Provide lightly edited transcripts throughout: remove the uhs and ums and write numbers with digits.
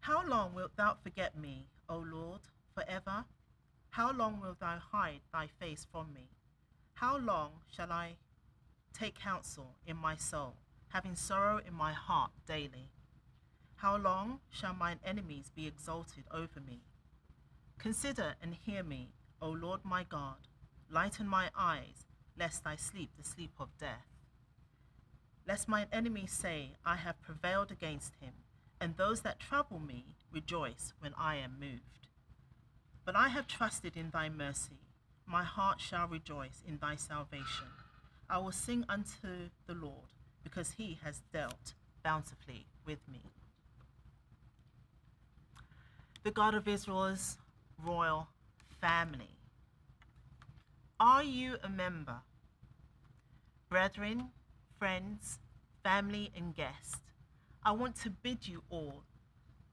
How long wilt thou forget me, O Lord, forever? How long wilt thou hide thy face from me? How long shall I take counsel in my soul, having sorrow in my heart daily? How long shall mine enemies be exalted over me? Consider and hear me, O Lord my God. Lighten my eyes, lest I sleep the sleep of death. Lest mine enemies say, I have prevailed against him, and those that trouble me rejoice when I am moved. But I have trusted in thy mercy. My heart shall rejoice in thy salvation. I will sing unto the Lord, because he has dealt bountifully with me. The God of Israel's royal family. Are you a member? Brethren, friends, family, and guests, I want to bid you all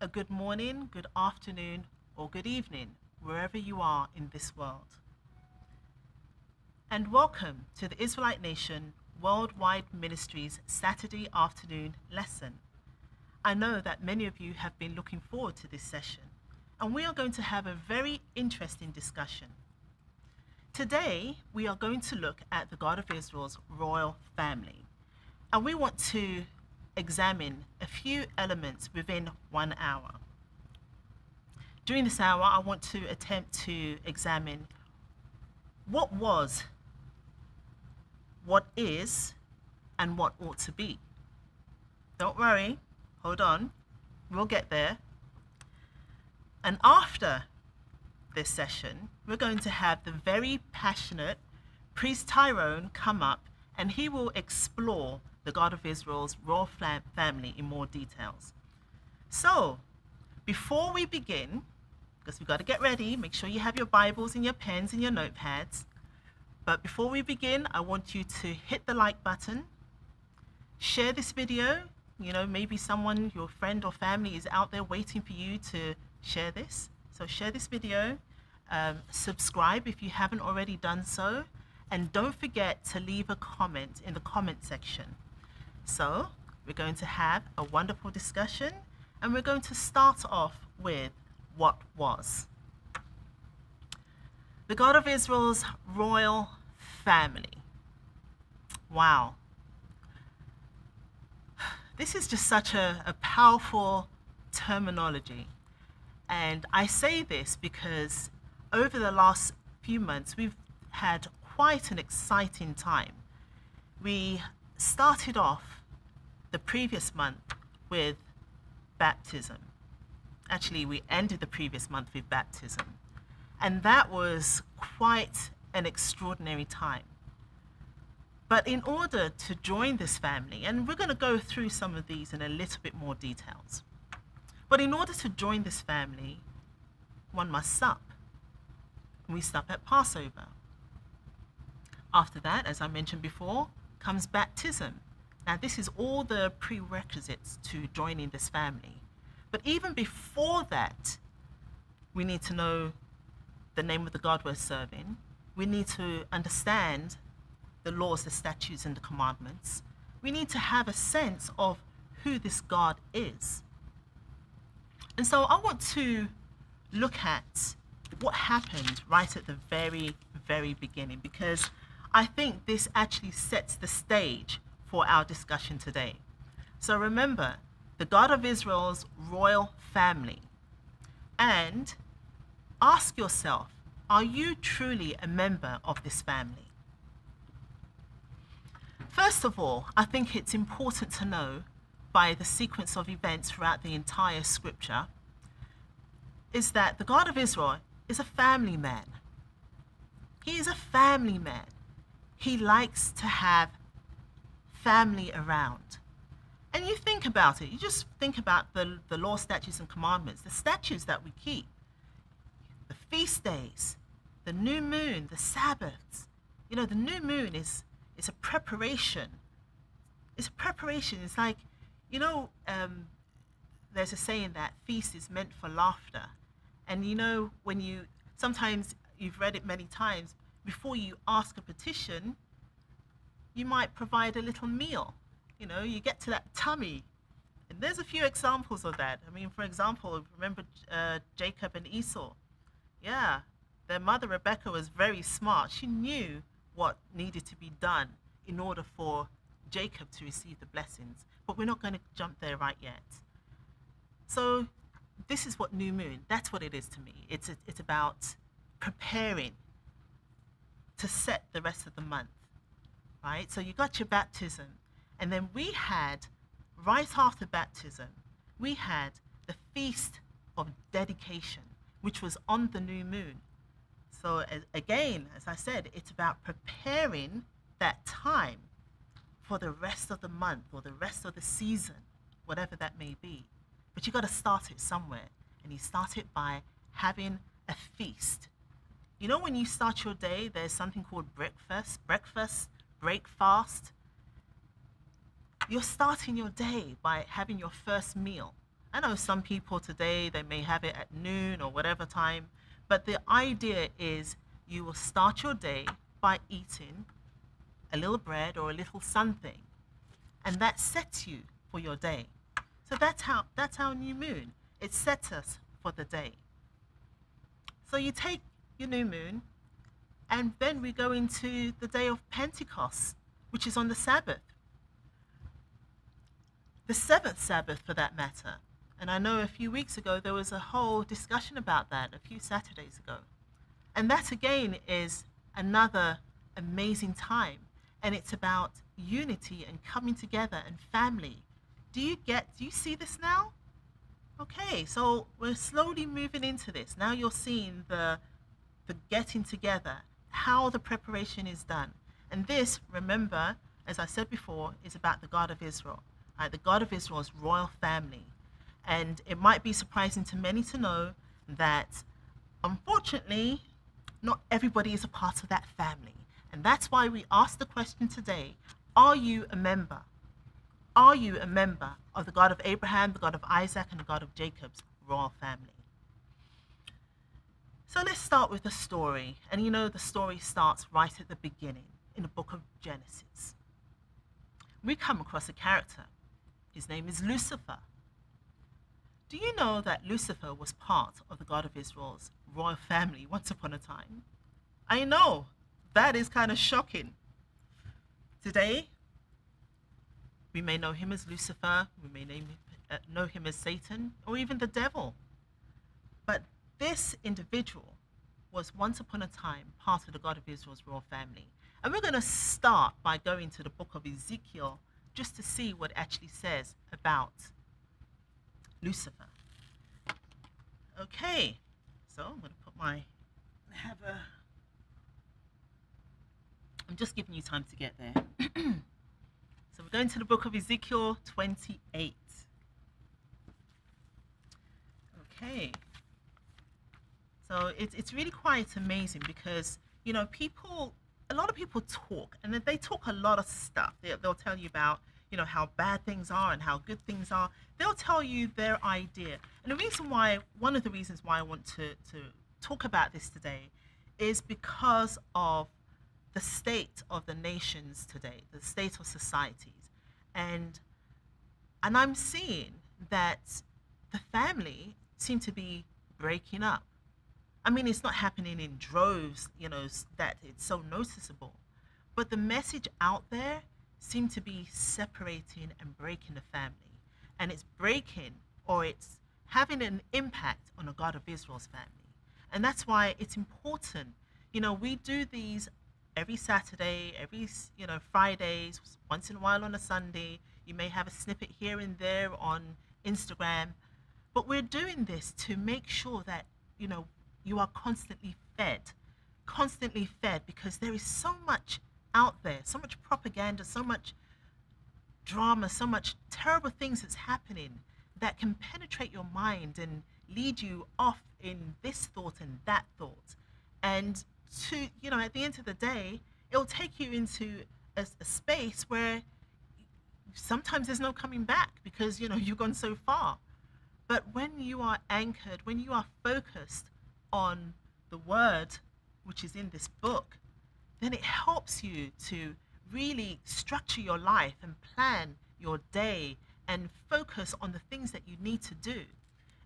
a good morning, good afternoon, or good evening, wherever you are in this world. And welcome to the Israelite Nation Worldwide Ministries Saturday afternoon lesson. I know that many of you have been looking forward to this session, and we are going to have a very interesting discussion. Today, we are going to look at the God of Israel's royal family, and we want to examine a few elements within 1 hour. During this hour, I want to attempt to examine what was, what is, and what ought to be. Don't worry, hold on, we'll get there. And after this session, we're going to have the very passionate priest Tyrone come up, and he will explore the God of Israel's royal family in more details. So, before we begin, because we've got to get ready, make sure you have your Bibles and your pens and your notepads. But before we begin, I want you to hit the like button, share this video. You know, maybe someone, your friend or family is out there waiting for you to share this. So share this video, subscribe if you haven't already done so, and don't forget to leave a comment in the comment section. So we're going to have a wonderful discussion, and we're going to start off with what was. The God of Israel's royal family. Wow. This is just such a powerful terminology. And I say this because over the last few months, we've had quite an exciting time. We started off the previous month with baptism. Actually, we ended the previous month with baptism. And that was quite an extraordinary time. But in order to join this family, and we're going to go through some of these in a little bit more details, but in order to join this family, one must sup. We sup at Passover. After that, as I mentioned before, comes baptism. Now, this is all the prerequisites to joining this family. But even before that, we need to know the name of the God we're serving. We need to understand the laws, the statutes, and the commandments. We need to have a sense of who this God is. And so I want to look at what happened right at the very, very beginning, because I think this actually sets the stage for our discussion today. So remember, the God of Israel's royal family. And ask yourself, are you truly a member of this family? First of all, I think it's important to know, by the sequence of events throughout the entire scripture, is that the God of Israel is a family man. He is a family man. He likes to have family around. And you think about it, you just think about the law, statutes, and commandments, the statutes that we keep, the feast days, the new moon, the Sabbaths. You know, the new moon is a preparation. It's a preparation. It's like, you know, there's a saying that feast is meant for laughter. And you know, sometimes you've read it many times, before you ask a petition, you might provide a little meal. You know, you get to that tummy And there's a few examples of that. I mean, for example, remember Jacob and Esau? Yeah, their mother Rebecca was very smart. She knew what needed to be done in order for Jacob to receive the blessings. But we're not going to jump there right yet. So this is what new moon, that's what it is to me. It's about preparing to set the rest of the month, right? So you got your baptism, and then we had, right after baptism, we had the feast of dedication, which was on the new moon. So again, as I said, it's about preparing that time for the rest of the month or the rest of the season, whatever that may be. But you got to start it somewhere, and you start it by having a feast. You know, when you start your day, there's something called breakfast, break fast. You're starting your day by having your first meal. I know some people today, they may have it at noon or whatever time, but the idea is you will start your day by eating a little bread or a little something, and that sets you for your day. So that's our new moon. It sets us for the day. So you take your new moon, and then we go into the day of Pentecost, which is on the Sabbath. The seventh Sabbath, for that matter. And I know a few weeks ago there was a whole discussion about that, a few Saturdays ago. And that again is another amazing time. And it's about unity and coming together and family. Do you see this now? Okay, so we're slowly moving into this. Now you're seeing the getting together, how the preparation is done. And this, remember, as I said before, is about the God of Israel. Right? The God of Israel's royal family. And it might be surprising to many to know that, unfortunately, not everybody is a part of that family. And that's why we ask the question today, are you a member? Are you a member of the God of Abraham, the God of Isaac, and the God of Jacob's royal family? So let's start with the story. And you know, the story starts right at the beginning in the book of Genesis. We come across a character. His name is Lucifer. Do you know that Lucifer was part of the God of Israel's royal family once upon a time? I know, that is kind of shocking. Today, we may know him as Lucifer, we may know him as Satan, or even the devil. But this individual was once upon a time part of the God of Israel's royal family. And we're going to start by going to the book of Ezekiel just to see what it actually says about Lucifer. Okay, so I'm going to put I'm just giving you time to get there. So we're going to the book of Ezekiel 28. Okay. So it's really quite amazing because, you know, a lot of people talk, and they talk a lot of stuff. They'll tell you about, you know, how bad things are and how good things are. They'll tell you their idea. And one of the reasons why I want to talk about this today is because of the state of the nations today, the state of societies. And I'm seeing that the family seem to be breaking up. I mean, it's not happening in droves, you know, that it's so noticeable. But the message out there seems to be separating and breaking the family. And it's breaking, or it's having an impact on the God of Israel's family. And that's why it's important. You know, we do these every Saturday, every, you know, Fridays, once in a while on a Sunday. You may have a snippet here and there on Instagram. But we're doing this to make sure that, you know, you are constantly fed, because there is so much out there, so much propaganda, so much drama, so much terrible things that's happening that can penetrate your mind and lead you off in this thought and that thought. And to, you know, at the end of the day, it'll take you into a space where sometimes there's no coming back because, you know, you've gone so far. But when you are anchored, when you are focused on the word which is in this book, then it helps you to really structure your life and plan your day and focus on the things that you need to do.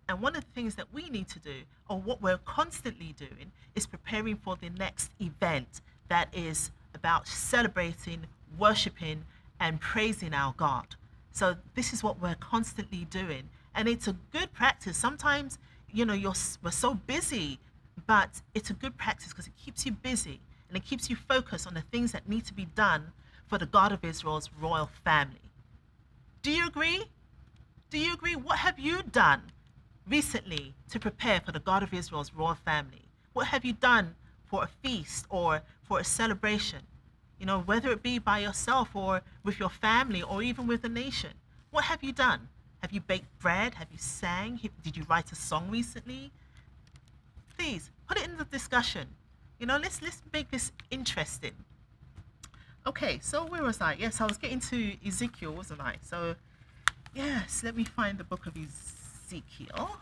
And one of the things that we need to do, or what we're constantly doing, is preparing for the next event that is about celebrating, worshiping, and praising our God. So this is what we're constantly doing. And it's a good practice. Sometimes, we're so busy, but it's a good practice because it keeps you busy and it keeps you focused on the things that need to be done for the God of Israel's royal family. Do you agree? Do you agree? What have you done recently to prepare for the God of Israel's royal family? What have you done for a feast or for a celebration? Whether it be by yourself or with your family or even with the nation. What have you done? Have you baked bread? Have you sang? Did you write a song recently? Please put it in the discussion. Let's make this interesting. Okay, so where was I? Yes, I was getting to Ezekiel, wasn't I? So yes, let me find the book of Ezekiel.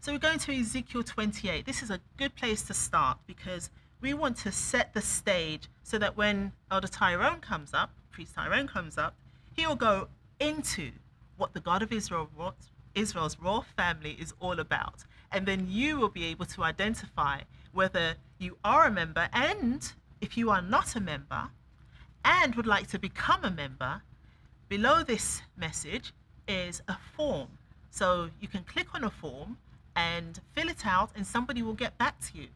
So we're going to Ezekiel 28. This is a good place to start because we want to set the stage so that when Elder Tyrone comes up, Priest Tyrone comes up, he will go into what the God of Israel's royal family is all about. And then you will be able to identify whether you are a member, and if you are not a member and would like to become a member, below this message is a form. So you can click on a form and fill it out and somebody will get back to you.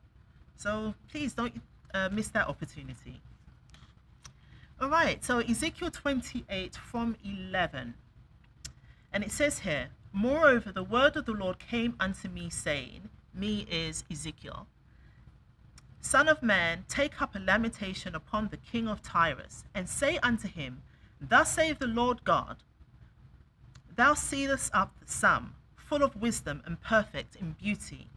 So please don't miss that opportunity. All right, so Ezekiel 28 from 11. And it says here, "Moreover, the word of the Lord came unto me, saying," me is Ezekiel, "Son of man, take up a lamentation upon the king of Tyrus, and say unto him, Thus saith the Lord God, Thou seest up the sum, full of wisdom and perfect in beauty.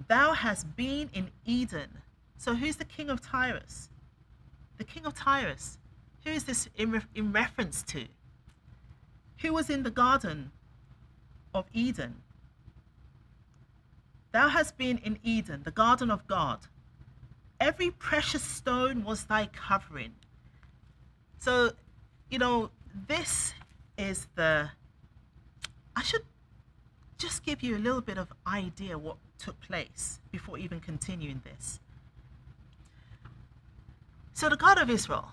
Thou hast been in Eden." So who's the king of Tyrus? The king of Tyrus. Who is this in reference to? Who was in the garden of Eden? Thou hast been in Eden, the garden of God. Every precious stone was thy covering. So, this is I should just give you a little bit of idea what took place before even continuing this. So the God of Israel,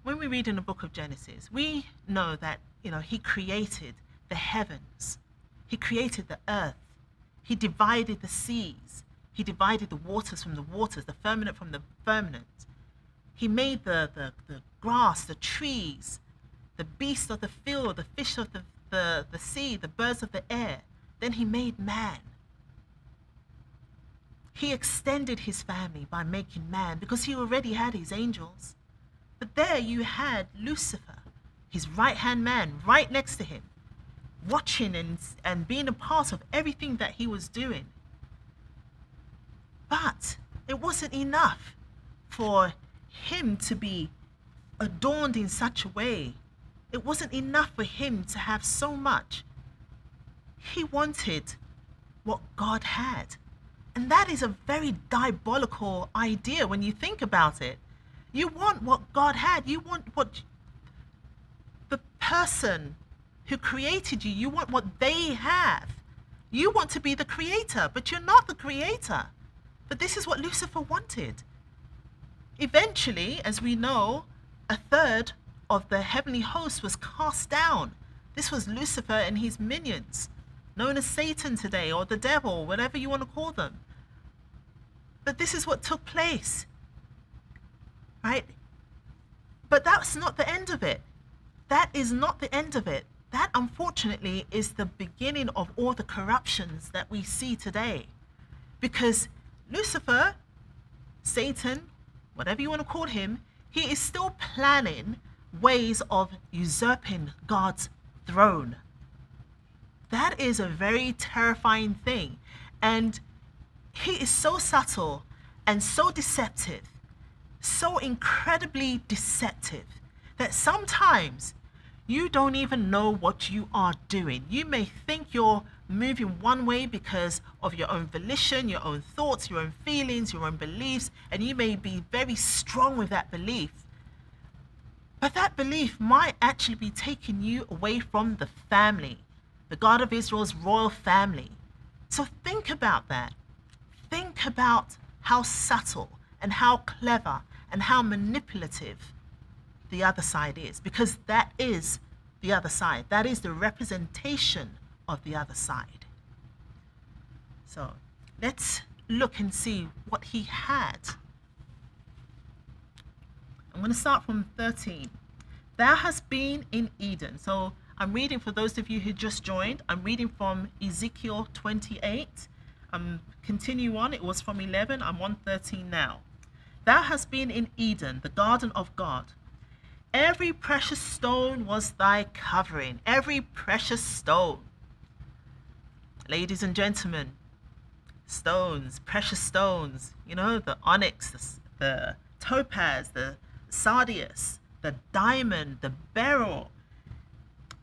when we read in the book of Genesis, we know that, he created the heavens. He created the earth. He divided the seas. He divided the waters from the waters, the firmament from the firmament. He made the grass, the trees, the beasts of the field, the fish of the sea, the birds of the air. Then he made man. He extended his family by making man because he already had his angels. But there you had Lucifer, his right-hand man, right next to him, watching and being a part of everything that he was doing. But it wasn't enough for him to be adorned in such a way. It wasn't enough for him to have so much. He wanted what God had. And that is a very diabolical idea when you think about it. You want what God had. You want what the person who created you want what they have. You want to be the creator, but you're not the creator. But this is what Lucifer wanted. Eventually, as we know, a third of the heavenly host was cast down. This was Lucifer and his minions, known as Satan today, or the devil, whatever you want to call them. But this is what took place, right? But that's not the end of it. That is not the end of it. That, unfortunately, is the beginning of all the corruptions that we see today. Because Lucifer, Satan, whatever you want to call him, he is still planning ways of usurping God's throne. That is a very terrifying thing. And he is so subtle and so deceptive, so incredibly deceptive, that sometimes you don't even know what you are doing. You may think you're moving one way because of your own volition, your own thoughts, your own feelings, your own beliefs, and you may be very strong with that belief. But that belief might actually be taking you away from the family, the God of Israel's royal family. So think about that. Think about how subtle and how clever and how manipulative the other side is, because that is the other side. That is the representation of the other side. So let's look and see what he had. I'm going to start from 13. Thou hast been in Eden. So I'm reading, for those of you who just joined, I'm reading from Ezekiel 28. Continue on. It was from 11. I'm on 13 now. Thou hast been in Eden, the garden of God. Every precious stone was thy covering. Every precious stone. Ladies and gentlemen, stones, precious stones, you know, the onyx, the topaz, the sardius, the diamond, the beryl.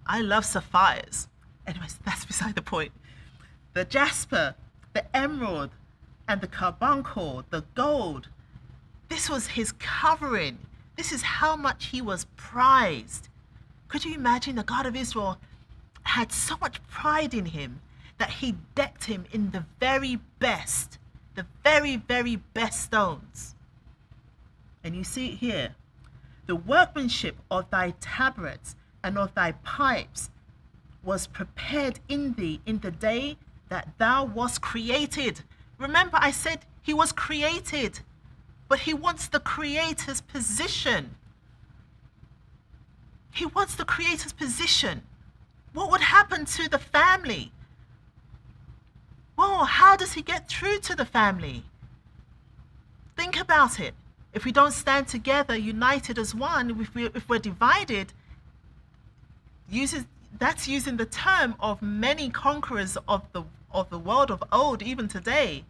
I love sapphires. Anyways, that's beside the point. The jasper, the emerald, and the carbuncle, the gold. This was his covering. This is how much he was prized. Could you imagine? The God of Israel had so much pride in him that he decked him in the very best, the very, very best stones. And you see it here. The workmanship of thy tabrets and of thy pipes was prepared in thee in the day that thou wast created. Remember, I said he was created, but he wants the creator's position. He wants the creator's position. What would happen to the family? Well, how does he get through to the family? Think about it. If we don't stand together, united as one, if we're divided, that's using the term of many conquerors of the world of old, even today.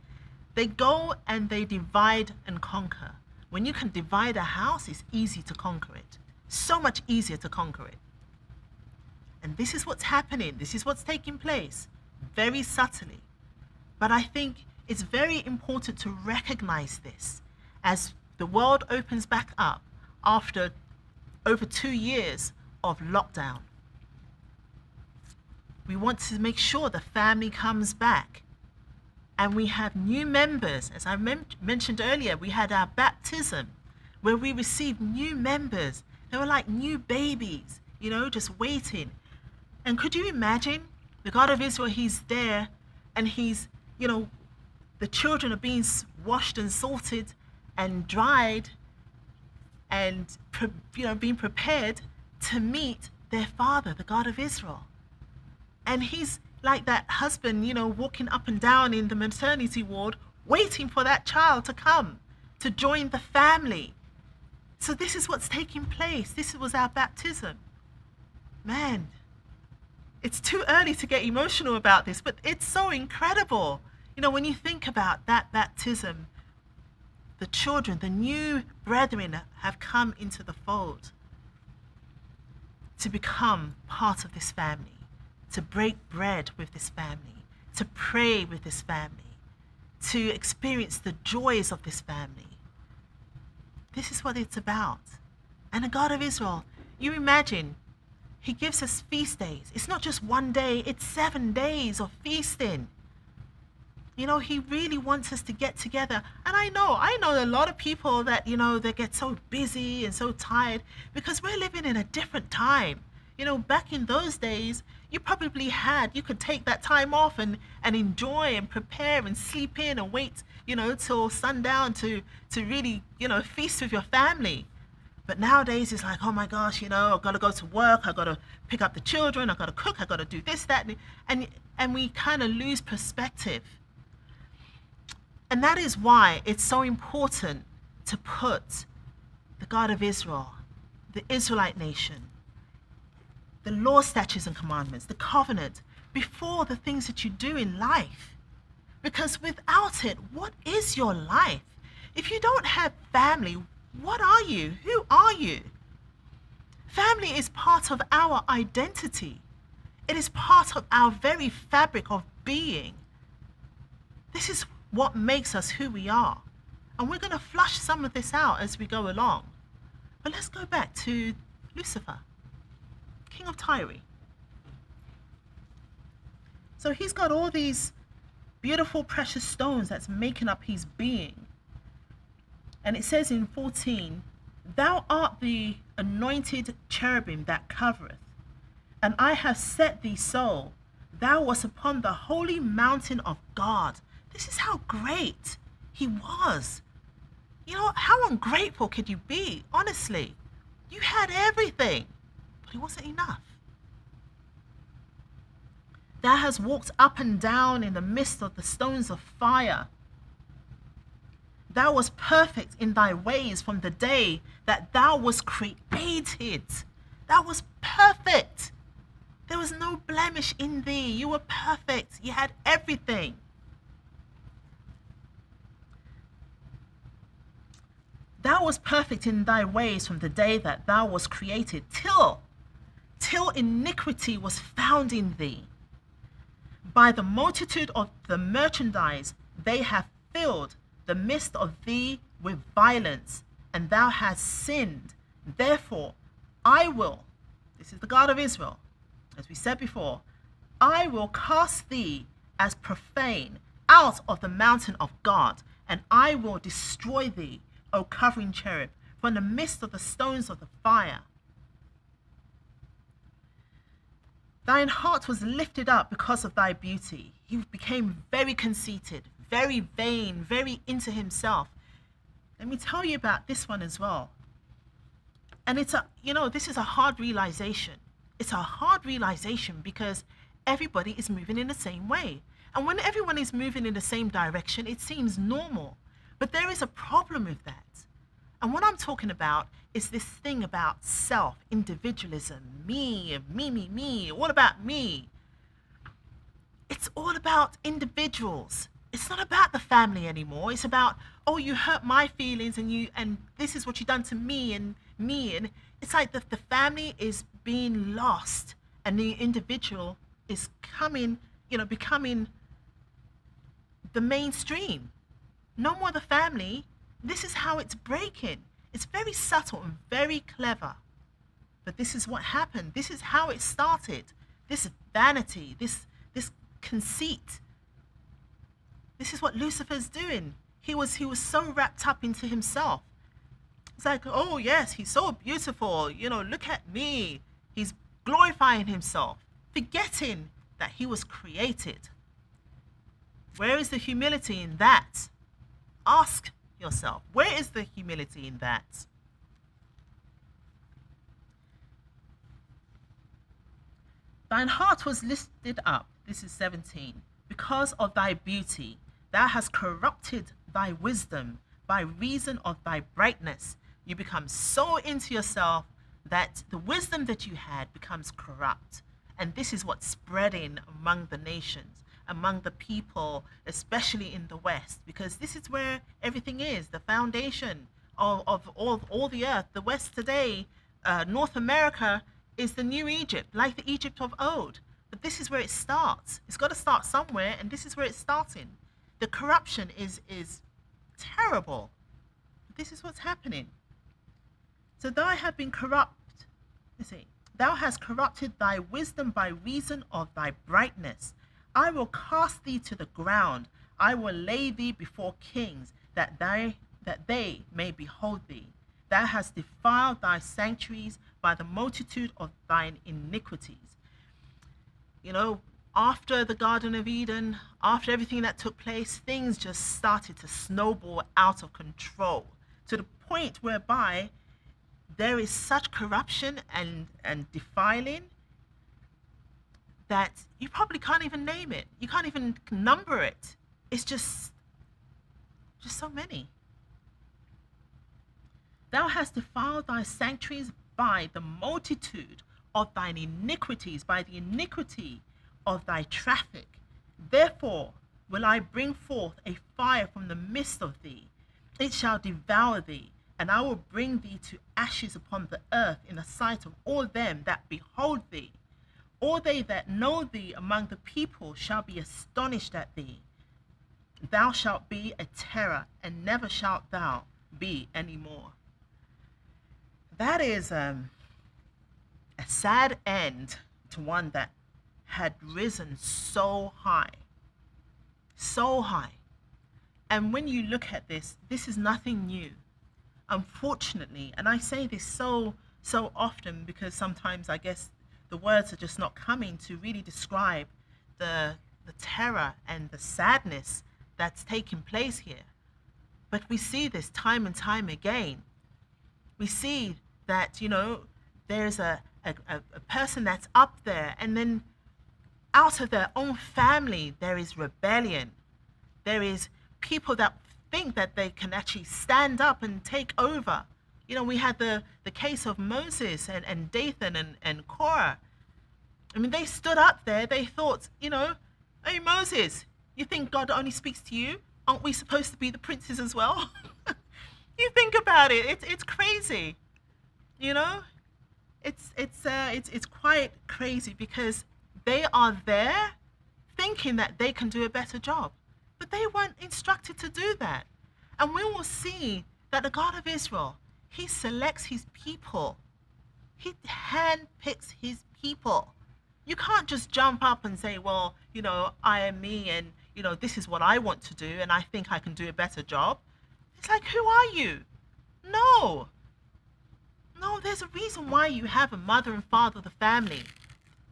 They go and they divide and conquer. When you can divide a house, it's easy to conquer it. So much easier to conquer it. And this is what's happening. This is what's taking place, very subtly. But I think it's very important to recognize this as the world opens back up after over 2 years of lockdown. We want to make sure the family comes back. And we have new members. As I mentioned earlier, we had our baptism where we received new members. They were like new babies, you know, just waiting. And could you imagine the God of Israel, he's there and he's, you know, the children are being washed and salted and dried and, you know, being prepared to meet their father, the God of Israel. And he's like that husband, you know, walking up and down in the maternity ward, waiting for that child to come, to join the family. So this is what's taking place. This was our baptism. Man, it's too early to get emotional about this, but it's so incredible. You know, when you think about that baptism, the children, the new brethren have come into the fold to become part of this family, to break bread with this family, to pray with this family, to experience the joys of this family. This is what it's about. And the God of Israel, you imagine, he gives us feast days. It's not just one day, it's 7 days of feasting. You know, he really wants us to get together. And I know a lot of people that, you know, they get so busy and so tired because we're living in a different time. You know, back in those days, you could take that time off and enjoy and prepare and sleep in and wait, you know, till sundown to really, you know, feast with your family. But nowadays it's like, oh my gosh, you know, I've got to go to work, I've got to pick up the children, I've got to cook, I've got to do this, that, and we kind of lose perspective. And that is why it's so important to put the God of Israel, the Israelite nation, the law, statutes, and commandments, the covenant, before the things that you do in life. Because without it, what is your life? If you don't have family, what are you? Who are you? Family is part of our identity. It is part of our very fabric of being. This is what makes us who we are. And we're going to flush some of this out as we go along. But let's go back to Lucifer, king of Tyre. So he's got all these beautiful precious stones that's making up his being. And it says in 14, thou art the anointed cherubim that covereth, and I have set thee so. Thou wast upon the holy mountain of God. This is how great he was. You know, how ungrateful could you be? Honestly, you had everything, but it wasn't enough. Thou hast walked up and down in the midst of the stones of fire. Thou wast perfect in thy ways from the day that thou wast created. Thou wast perfect. There was no blemish in thee. You were perfect. You had everything. Thou wast perfect in thy ways from the day that thou wast created, till iniquity was found in thee. By the multitude of the merchandise they have filled the midst of thee with violence, and thou hast sinned. Therefore I will, this is the God of Israel, as we said before, I will cast thee as profane out of the mountain of God, and I will destroy thee, O covering cherub, from the midst of the stones of the fire. Thine heart was lifted up because of thy beauty. He became very conceited, very vain, very into himself. Let me tell you about this one as well. And it's this is a hard realization. It's a hard realization because everybody is moving in the same way. And when everyone is moving in the same direction, it seems normal. But there is a problem with that. And what I'm talking about is this thing about self, individualism, me, all about me. It's all about individuals. It's not about the family anymore. It's about, oh, you hurt my feelings and this is what you done to me. And it's like the family is being lost and the individual is becoming the mainstream. No more the family. This is how it's breaking. It's very subtle and very clever. But this is what happened. This is how it started. This vanity, this conceit. This is what Lucifer's doing. He was so wrapped up into himself. It's like, oh yes, he's so beautiful. Look at me. He's glorifying himself, forgetting that he was created. Where is the humility in that? Ask yourself, where is the humility in that? Thine heart was lifted up, this is 17, because of thy beauty. Thou hast corrupted thy wisdom by reason of thy brightness. You become so into yourself that the wisdom that you had becomes corrupt. And this is what's spreading among the nations, among the people, especially in the West, because this is where everything is, the foundation of all the earth. The West today, North America, is the new Egypt, like the Egypt of old. But this is where it starts. It's got to start somewhere, and this is where it's starting. The corruption is terrible. This is what's happening. So thou hast been corrupt. Thou hast corrupted thy wisdom by reason of thy brightness. I will cast thee to the ground. I will lay thee before kings, that they may behold thee. Thou hast defiled thy sanctuaries by the multitude of thine iniquities. After the Garden of Eden, after everything that took place, things just started to snowball out of control to the point whereby there is such corruption and defiling that you probably can't even name it. You can't even number it. It's just so many. Thou hast defiled thy sanctuaries by the multitude of thine iniquities, by the iniquity of thy traffic. Therefore will I bring forth a fire from the midst of thee. It shall devour thee, and I will bring thee to ashes upon the earth in the sight of all them that behold thee. All they that know thee among the people shall be astonished at thee. Thou shalt be a terror, and never shalt thou be any more. That is sad end to one that had risen so high. So high. And when you look at this is nothing new. Unfortunately, and I say this so often because sometimes I guess the words are just not coming to really describe the terror and the sadness that's taking place here. But we see this time and time again. We see that, there's a person that's up there, and then out of their own family, there is rebellion. There is people that think that they can actually stand up and take over. We had the case of Moses and Dathan and Korah. I mean, they stood up there. They thought, hey, Moses, you think God only speaks to you? Aren't we supposed to be the princes as well? You think about it. It's crazy. It's quite crazy because they are there thinking that they can do a better job. But they weren't instructed to do that. And we will see that the God of Israel, he selects his people. He handpicks his people. You can't just jump up and say, well, I am me and, this is what I want to do and I think I can do a better job. It's like, who are you? No, there's a reason why you have a mother and father of the family.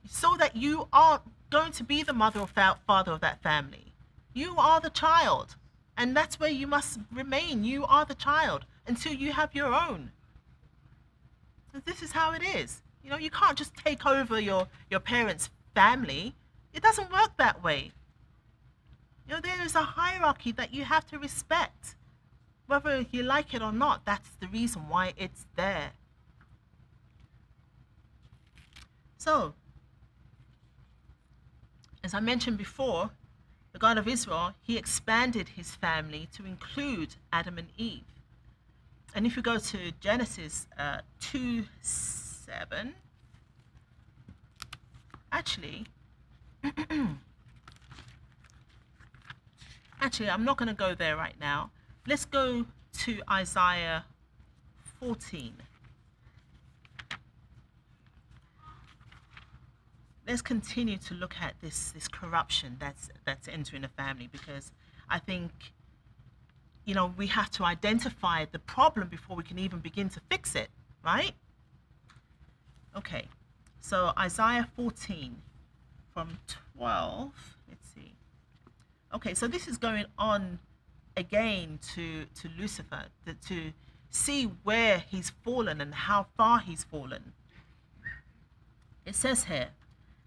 So that you are going to be the mother or father of that family. You are the child, and that's where you must remain. You are the child until you have your own. So this is how it is. You can't just take over your parents' family. It doesn't work that way. There is a hierarchy that you have to respect. Whether you like it or not, that's the reason why it's there. So, as I mentioned before, the God of Israel, he expanded his family to include Adam and Eve. And if you go to Genesis 2:7, actually, I'm not going to go there right now. Let's go to Isaiah 14. Let's continue to look at this corruption that's entering the family, because I think, we have to identify the problem before we can even begin to fix it, right? Okay, so Isaiah 14 from 12, let's see. Okay, so this is going on again to Lucifer, to see where he's fallen and how far he's fallen. It says here,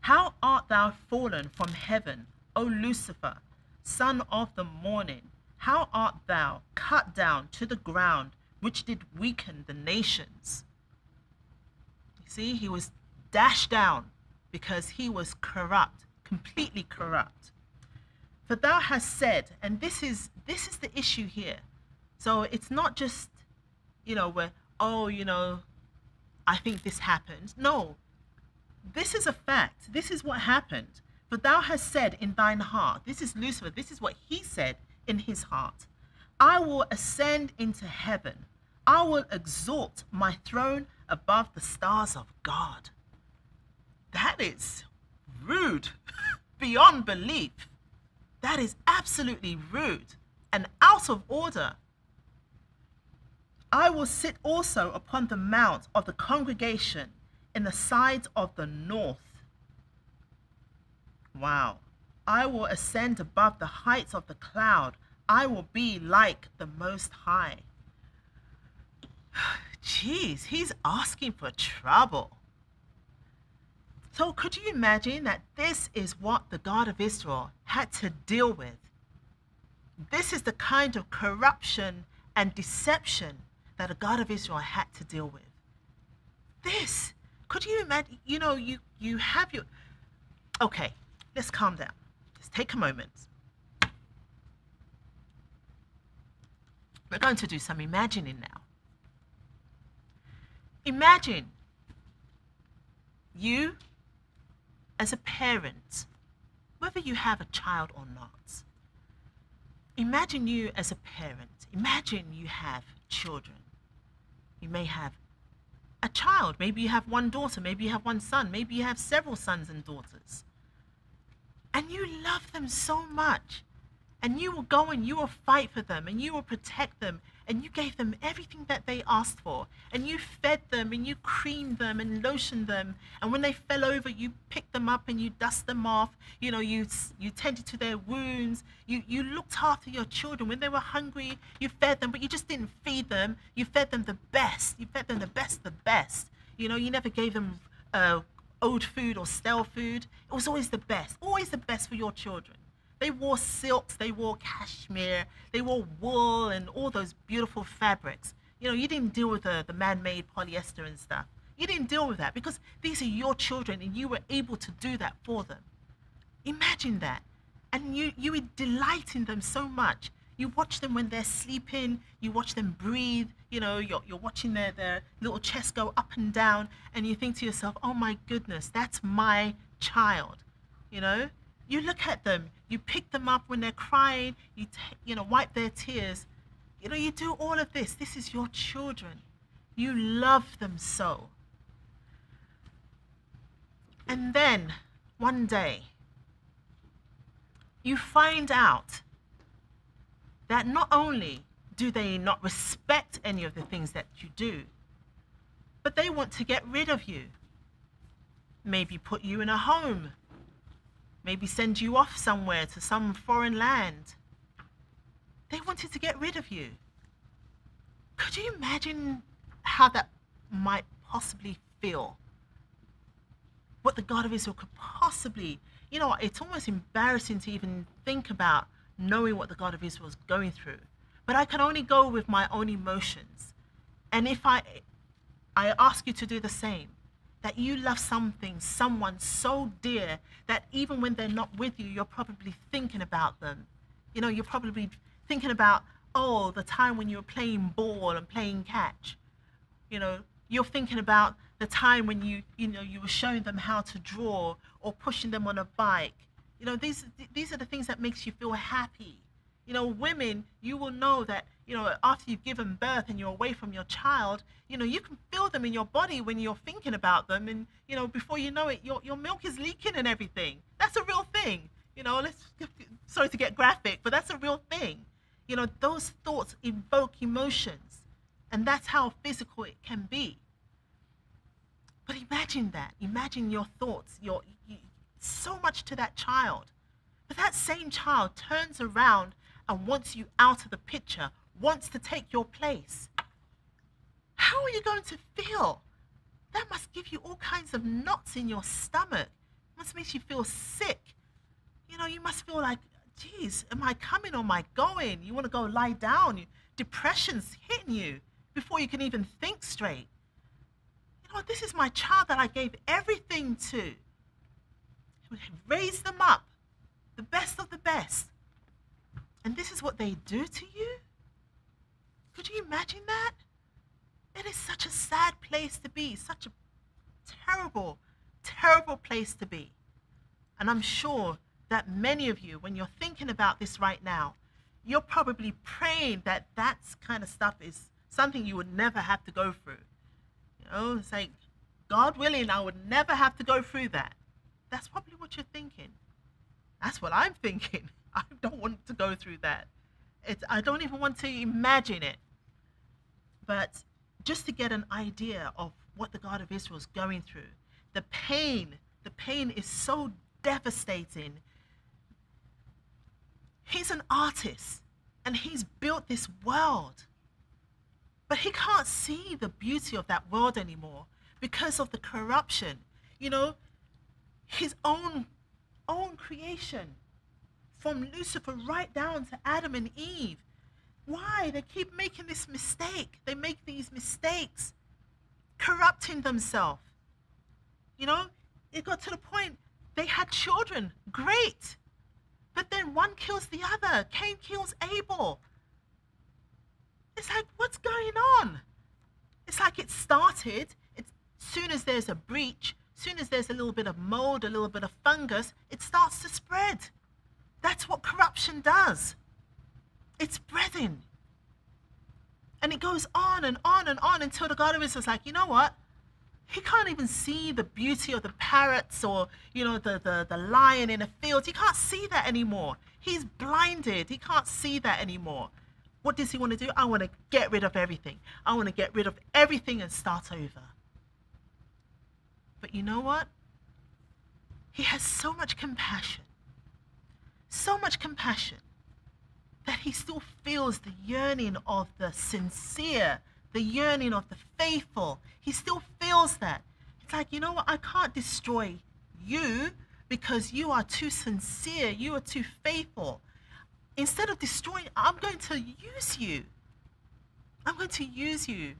how art thou fallen from heaven, O Lucifer, son of the morning? How art thou cut down to the ground, which did weaken the nations? You see, he was dashed down because he was corrupt, completely corrupt. For thou hast said, and this is the issue here. So it's not just, where, I think this happened. No. This is a fact. This is what happened. For thou hast said in thine heart, this is Lucifer, this is what he said in his heart, I will ascend into heaven. I will exalt my throne above the stars of God. That is rude beyond belief. That is absolutely rude and out of order. I will sit also upon the mount of the congregation in the sides of the north. Wow. I will ascend above the heights of the cloud. I will be like the Most High. Jeez, he's asking for trouble. So could you imagine that this is what the God of Israel had to deal with? This is the kind of corruption and deception that the God of Israel had to deal with. This, could you imagine, you have your... Okay, let's calm down. Just take a moment. We're going to do some imagining now. Imagine you as a parent, whether you have a child or not. Imagine you as a parent. Imagine you have children. You may have a child. Maybe you have one daughter, maybe you have one son, maybe you have several sons and daughters. And you love them so much. And you will go and you will fight for them and you will protect them. And you gave them everything that they asked for. And you fed them and you creamed them and lotioned them. And when they fell over, you picked them up and you dust them off. You know, you tended to their wounds. You looked after your children. When they were hungry, you fed them, but you just didn't feed them. You fed them the best. You fed them the best. You know, you never gave them old food or stale food. It was always the best for your children. They wore silks, they wore cashmere, they wore wool and all those beautiful fabrics. You know, you didn't deal with the man-made polyester and stuff. You didn't deal with that because these are your children and you were able to do that for them. Imagine that. And you would delight in them so much. You watch them when they're sleeping, you watch them breathe, you know, you're watching their little chest go up and down, and you think to yourself, oh my goodness, that's my child, you know? You look at them, you pick them up when they're crying, you know, wipe their tears. You know, you do all of this. This is your children. You love them so. And then, one day, you find out that not only do they not respect any of the things that you do, but they want to get rid of you. Maybe put you in a home. Maybe send you off somewhere to some foreign land. They wanted to get rid of you. Could you imagine how that might possibly feel? What the God of Israel could possibly, you know, it's almost embarrassing to even think about knowing what the God of Israel is going through. But I can only go with my own emotions. And if I ask you to do the same, that you love someone so dear that even when they're not with you, you're probably thinking about them. You know, you're probably thinking about, oh, the time when you were playing ball and playing catch. You know, you're thinking about the time when you were showing them how to draw or pushing them on a bike. You know, these are the things that makes you feel happy. You know, women, you will know that, you know, after you've given birth and you're away from your child, you know, you can feel them in your body when you're thinking about them. And, you know, before you know it, your milk is leaking and everything. That's a real thing. You know, sorry to get graphic, but that's a real thing. You know, those thoughts evoke emotions. And that's how physical it can be. But imagine that. Imagine your thoughts, so much to that child. But that same child turns around and wants you out of the picture, wants to take your place. How are you going to feel? That must give you all kinds of knots in your stomach. It must make you feel sick. You know, you must feel like, geez, am I coming or am I going? You want to go lie down. Depression's hitting you before you can even think straight. You know, this is my child that I gave everything to. Raise them up, the best of the best. And this is what they do to you? Could you imagine that? It is such a sad place to be, such a terrible, terrible place to be. And I'm sure that many of you, when you're thinking about this right now, you're probably praying that that kind of stuff is something you would never have to go through. You know, it's like, God willing, I would never have to go through that. That's probably what you're thinking. That's what I'm thinking. I don't want to go through that. I don't even want to imagine it. But just to get an idea of what the God of Israel is going through, the pain is so devastating. He's an artist and he's built this world. But he can't see the beauty of that world anymore because of the corruption. You know, his own creation, from Lucifer right down to Adam and Eve. Why? They keep making this mistake. They make these mistakes, corrupting themselves. You know, it got to the point they had children. Great. But then one kills the other. Cain kills Abel. It's like, what's going on? It's like it started. Soon as there's a breach, soon as there's a little bit of mold, a little bit of fungus, it starts to spread. That's what corruption does. It's spreading. And it goes on and on and on until the God of Israel is like, you know what? He can't even see the beauty of the parrots or, the lion in a field. He can't see that anymore. He's blinded. He can't see that anymore. What does he want to do? I want to get rid of everything. I want to get rid of everything and start over. But you know what? He has so much compassion that he still feels the yearning of the sincere, the yearning of the faithful. He still feels that. It's like, you know what? I can't destroy you because you are too sincere. You are too faithful. Instead of destroying, I'm going to use you. I'm going to use you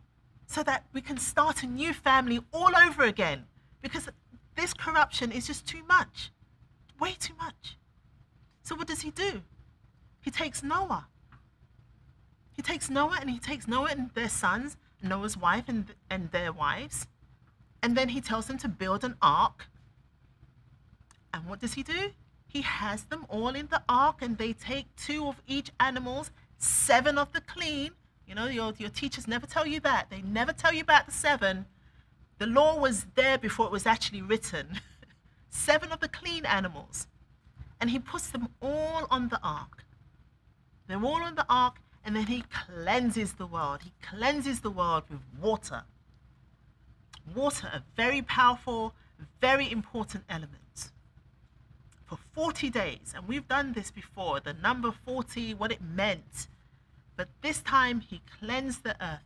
so that we can start a new family all over again, because this corruption is just too much, way too much. So what does he do? He takes Noah. He takes Noah and their sons, Noah's wife and their wives, and then he tells them to build an ark. And what does he do? He has them all in the ark, and they take 2 of each animals, 7 of the clean. You know, your teachers never tell you that. They never tell you about the 7. The law was there before it was actually written. 7 of the clean animals. And he puts them all on the ark. They're all on the ark, and then he cleanses the world. He cleanses the world with water. Water, a very powerful, very important element. For 40 days, and we've done this before, the number 40, what it meant. But this time he cleansed the earth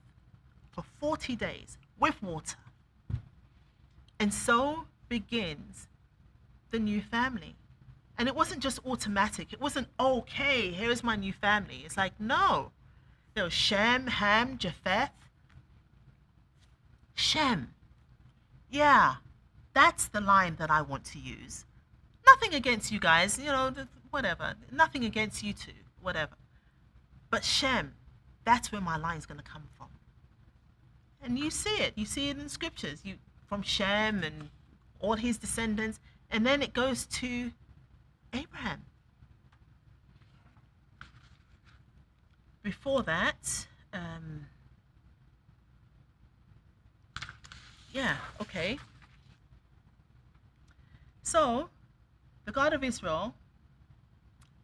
for 40 days with water. And so begins the new family. And it wasn't just automatic. It wasn't, okay, here's my new family. It's like, no. There was Shem, Ham, Japheth. Shem. Yeah, that's the line that I want to use. Nothing against you guys, whatever. Nothing against you two, whatever. But Shem, that's where my line's going to come from. And you see it. You see it in scriptures. From Shem and all his descendants. And then it goes to Abraham. Before that, okay. So, the God of Israel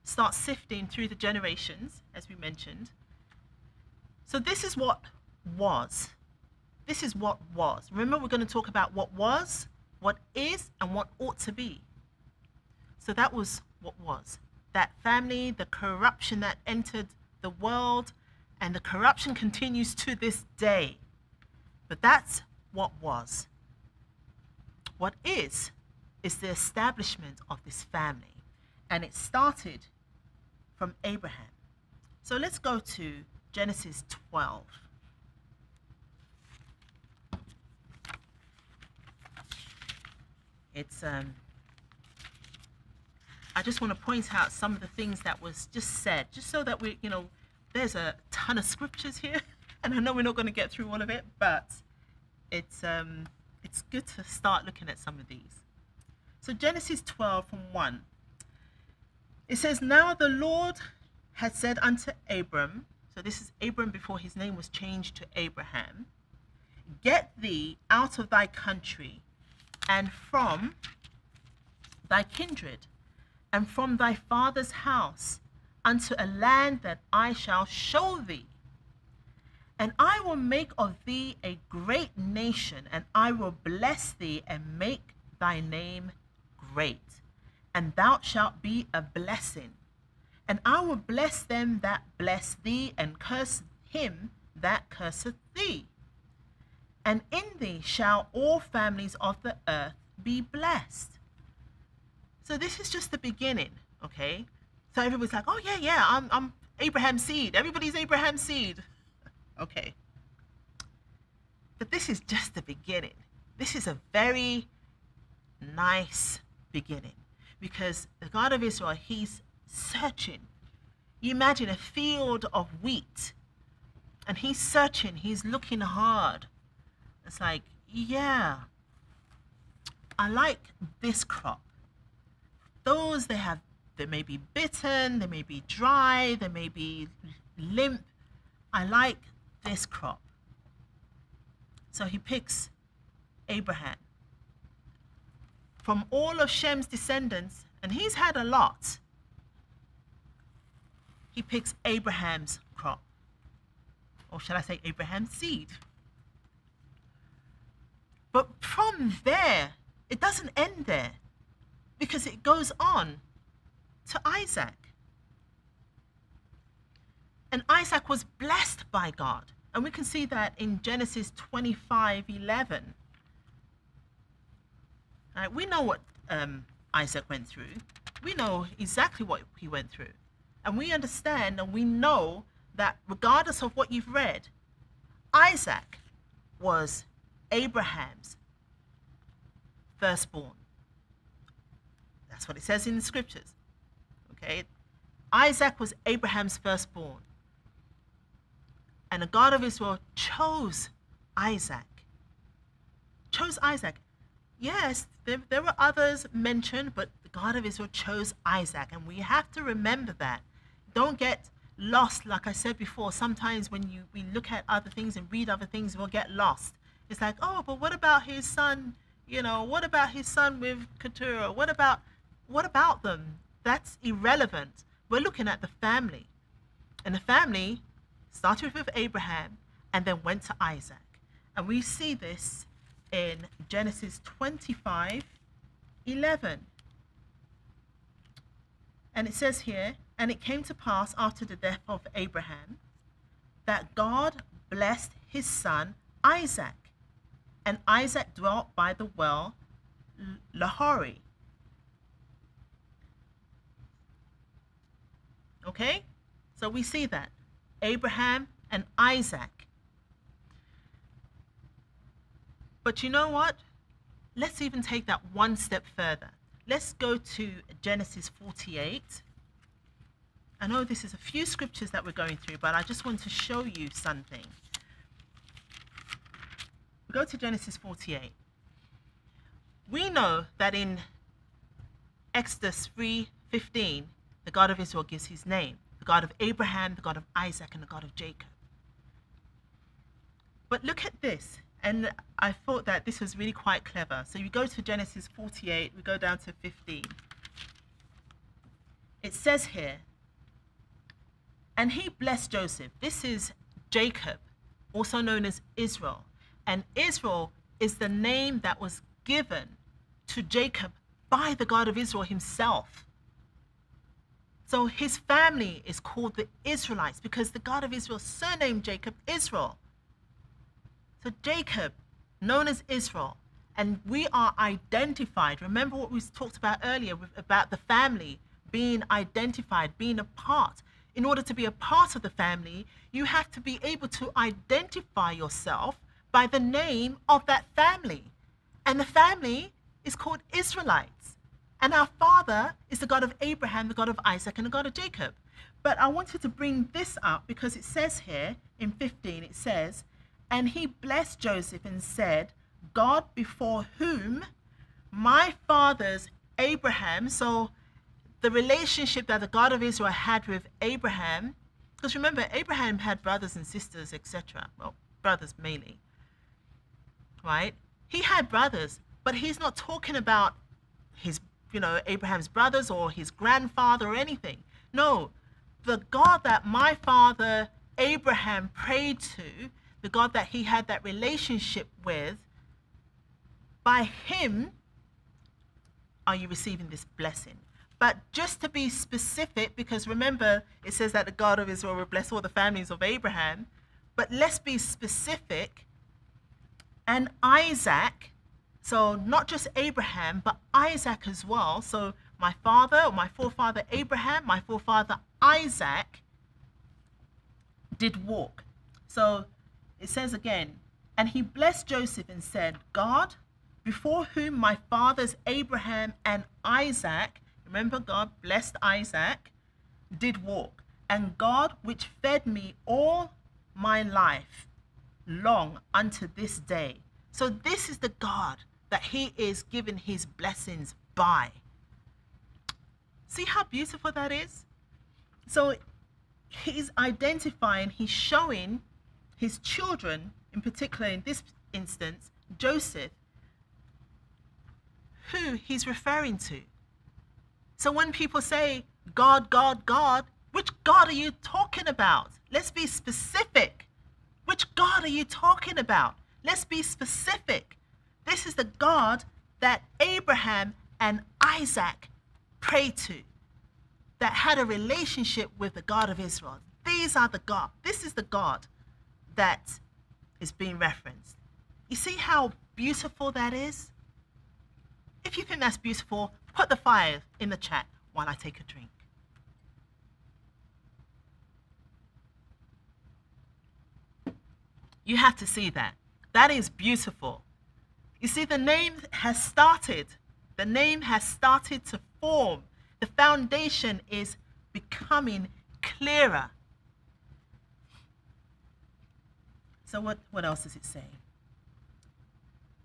starts sifting through the generations, as we mentioned. So this is what was. This is what was. Remember, we're going to talk about what was, what is, and what ought to be. So that was what was. That family, the corruption that entered the world, and the corruption continues to this day. But that's what was. What is the establishment of this family. And it started from Abraham. So let's go to Genesis 12. It's I just want to point out some of the things that was just said, just so that we, there's a ton of scriptures here, and I know we're not going to get through all of it, but it's good to start looking at some of these. So Genesis 12 from 1. It says, now the Lord had said unto Abram, so this is Abram before his name was changed to Abraham, get thee out of thy country and from thy kindred and from thy father's house unto a land that I shall show thee. And I will make of thee a great nation, and I will bless thee and make thy name great, and thou shalt be a blessing. And I will bless them that bless thee, and curse him that curseth thee. And in thee shall all families of the earth be blessed. So this is just the beginning, okay? So everybody's like, oh yeah, I'm Abraham's seed. Everybody's Abraham's seed. Okay. But this is just the beginning. This is a very nice beginning, because the God of Israel, he's searching. You imagine a field of wheat, and he's searching, he's looking hard. It's like, yeah, I like this crop. Those they may be bitten, they may be dry, they may be limp. I like this crop. So he picks Abraham. From all of Shem's descendants, and he's had a lot, he picks Abraham's crop. Or shall I say Abraham's seed. But from there, it doesn't end there, because it goes on to Isaac. And Isaac was blessed by God. And we can see that in Genesis 25:11. We know what Isaac went through. We know exactly what he went through. And we understand and we know that regardless of what you've read, Isaac was Abraham's firstborn. That's what it says in the scriptures. Okay? Isaac was Abraham's firstborn. And the God of Israel chose Isaac. Chose Isaac. Yes, there were others mentioned, but the God of Israel chose Isaac. And we have to remember that. Don't get lost. Like I said before, sometimes when we look at other things and read other things, we'll get lost. It's like, oh, but what about his son? You know, what about his son with Keturah? What about them? That's irrelevant. We're looking at the family. And the family started with Abraham and then went to Isaac. And we see this in Genesis 25:11. And it says here, and it came to pass after the death of Abraham that God blessed his son Isaac. And Isaac dwelt by the well Lahori. Okay? So we see that. Abraham and Isaac. But you know what? Let's even take that one step further. Let's go to Genesis 48. I know this is a few scriptures that we're going through, but I just want to show you something. Go to Genesis 48. We know that in Exodus 3:15, the God of Israel gives his name. The God of Abraham, the God of Isaac, and the God of Jacob. But look at this. And I thought that this was really quite clever. So you go to Genesis 48, we go down to 15. It says here, and he blessed Joseph. This is Jacob, also known as Israel. And Israel is the name that was given to Jacob by the God of Israel himself. So his family is called the Israelites because the God of Israel surnamed Jacob Israel. So Jacob, known as Israel, and we are identified. Remember what we talked about earlier about the family being identified, being a part. In order to be a part of the family, you have to be able to identify yourself by the name of that family. And the family is called Israelites. And our father is the God of Abraham, the God of Isaac, and the God of Jacob. But I wanted to bring this up because it says here in 15, it says, and he blessed Joseph and said, God before whom my fathers Abraham, so the relationship that the God of Israel had with Abraham, because remember, Abraham had brothers and sisters, etc. Well, brothers mainly, right? He had brothers, but he's not talking about his Abraham's brothers or his grandfather or anything. No, the God that my father Abraham prayed to, the God that he had that relationship with, by him are you receiving this blessing. But just to be specific, because remember, it says that the God of Israel will bless all the families of Abraham, but let's be specific. And Isaac, so not just Abraham, but Isaac as well. So my father, or my forefather Abraham, my forefather Isaac did walk. So it says again, and he blessed Joseph and said, God, before whom my fathers Abraham and Isaac, remember God blessed Isaac, did walk, and God which fed me all my life long unto this day. So this is the God that he is giving his blessings by. See how beautiful that is? So he's identifying, he's showing his children, in particular in this instance, Joseph, who he's referring to. So when people say, God, God, God, which God are you talking about? Let's be specific. Which God are you talking about? Let's be specific. This is the God that Abraham and Isaac prayed to, that had a relationship with the God of Israel. These are the God. This is the God that is being referenced. You see how beautiful that is? If you think that's beautiful, put the 5 in the chat while I take a drink. You have to see that. That is beautiful. You see, the name has started. The name has started to form. The foundation is becoming clearer. So what else does it say?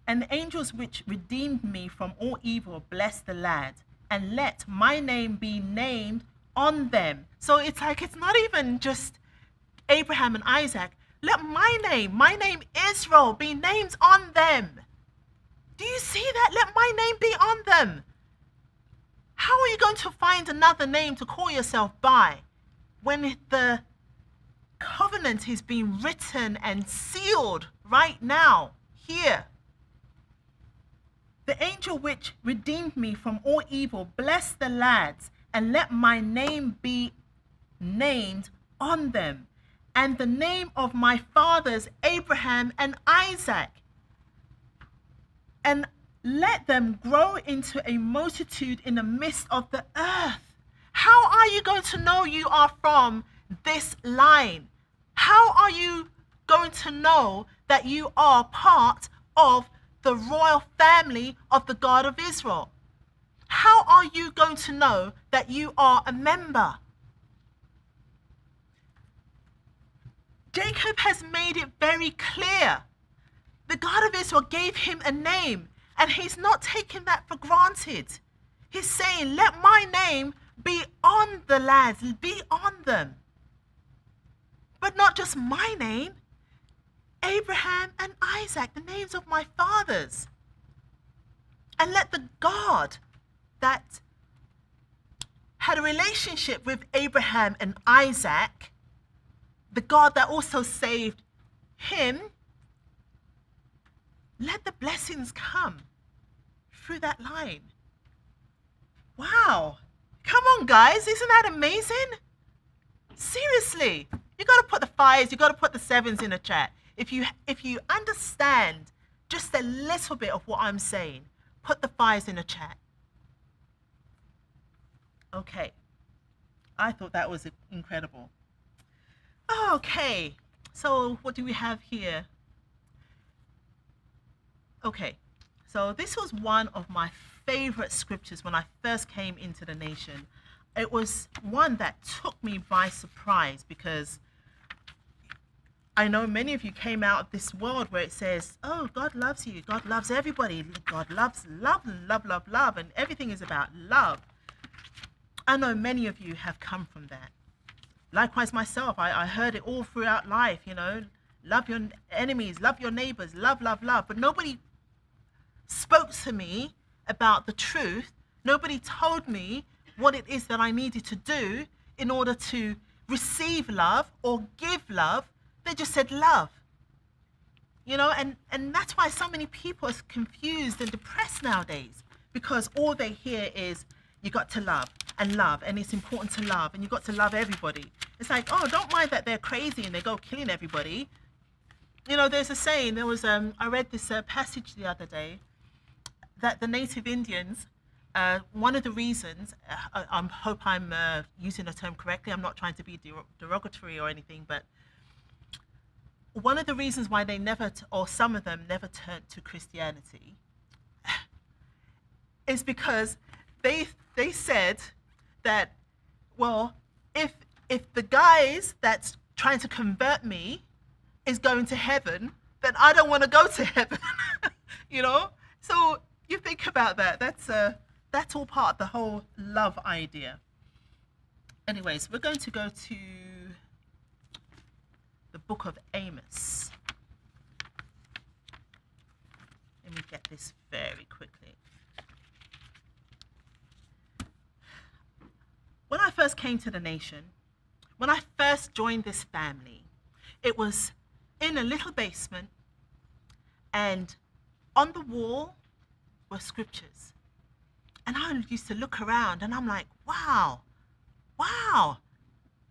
And the angels which redeemed me from all evil bless the lad, and let my name be named on them. So it's like, it's not even just Abraham and Isaac. Let my name Israel, be named on them. Do you see that? Let my name be on them. How are you going to find another name to call yourself by when the covenant is being written and sealed right now, here? The angel which redeemed me from all evil, bless the lads, and let my name be named on them, and the name of my fathers Abraham and Isaac, and let them grow into a multitude in the midst of the earth. How are you going to know you are from this line? How are you going to know that you are part of the royal family of the God of Israel? How are you going to know that you are a member? Jacob has made it very clear. The God of Israel gave him a name, and he's not taking that for granted. He's saying, let my name be on the lads, be on them. But not just my name, Abraham and Isaac, the names of my fathers. And let the God that had a relationship with Abraham and Isaac, the God that also saved him, let the blessings come through that line. Wow. Come on, guys. Isn't that amazing? Seriously. You got to put the 5s, you got to put the 7s in the chat. If you understand just a little bit of what I'm saying, put the 5s in the chat. Okay. I thought that was incredible. Okay. So what do we have here? Okay. So this was one of my favorite scriptures when I first came into the nation. It was one that took me by surprise, because I know many of you came out of this world where it says, oh, God loves you. God loves everybody. God loves love, love, and everything is about love. I know many of you have come from that. Likewise myself, I heard it all throughout life, you know, love your enemies, love your neighbors, love, but nobody spoke to me about the truth. Nobody told me what it is that I needed to do in order to receive love or give love. They just said love, you know, and that's why so many people are confused and depressed nowadays, because all they hear is you got to love, and it's important to love, and you got to love everybody. It's like, oh, don't mind that they're crazy and they go killing everybody. You know, there's a saying, there was, I read this passage the other day, that the native Indians, one of the reasons, I hope I'm using the term correctly, I'm not trying to be derogatory or anything, but one of the reasons why they never, or some of them never turned to Christianity, is because they said that, well, if the guys that's trying to convert me is going to heaven, then I don't want to go to heaven, you know? So you think about that. That's all part of the whole love idea. Anyways, we're going to go to the book of Amos. Let me get this very quickly. when I first came to the nation, when I first joined this family, it was in a little basement, and on the wall were scriptures. And I used to look around and I'm like, wow,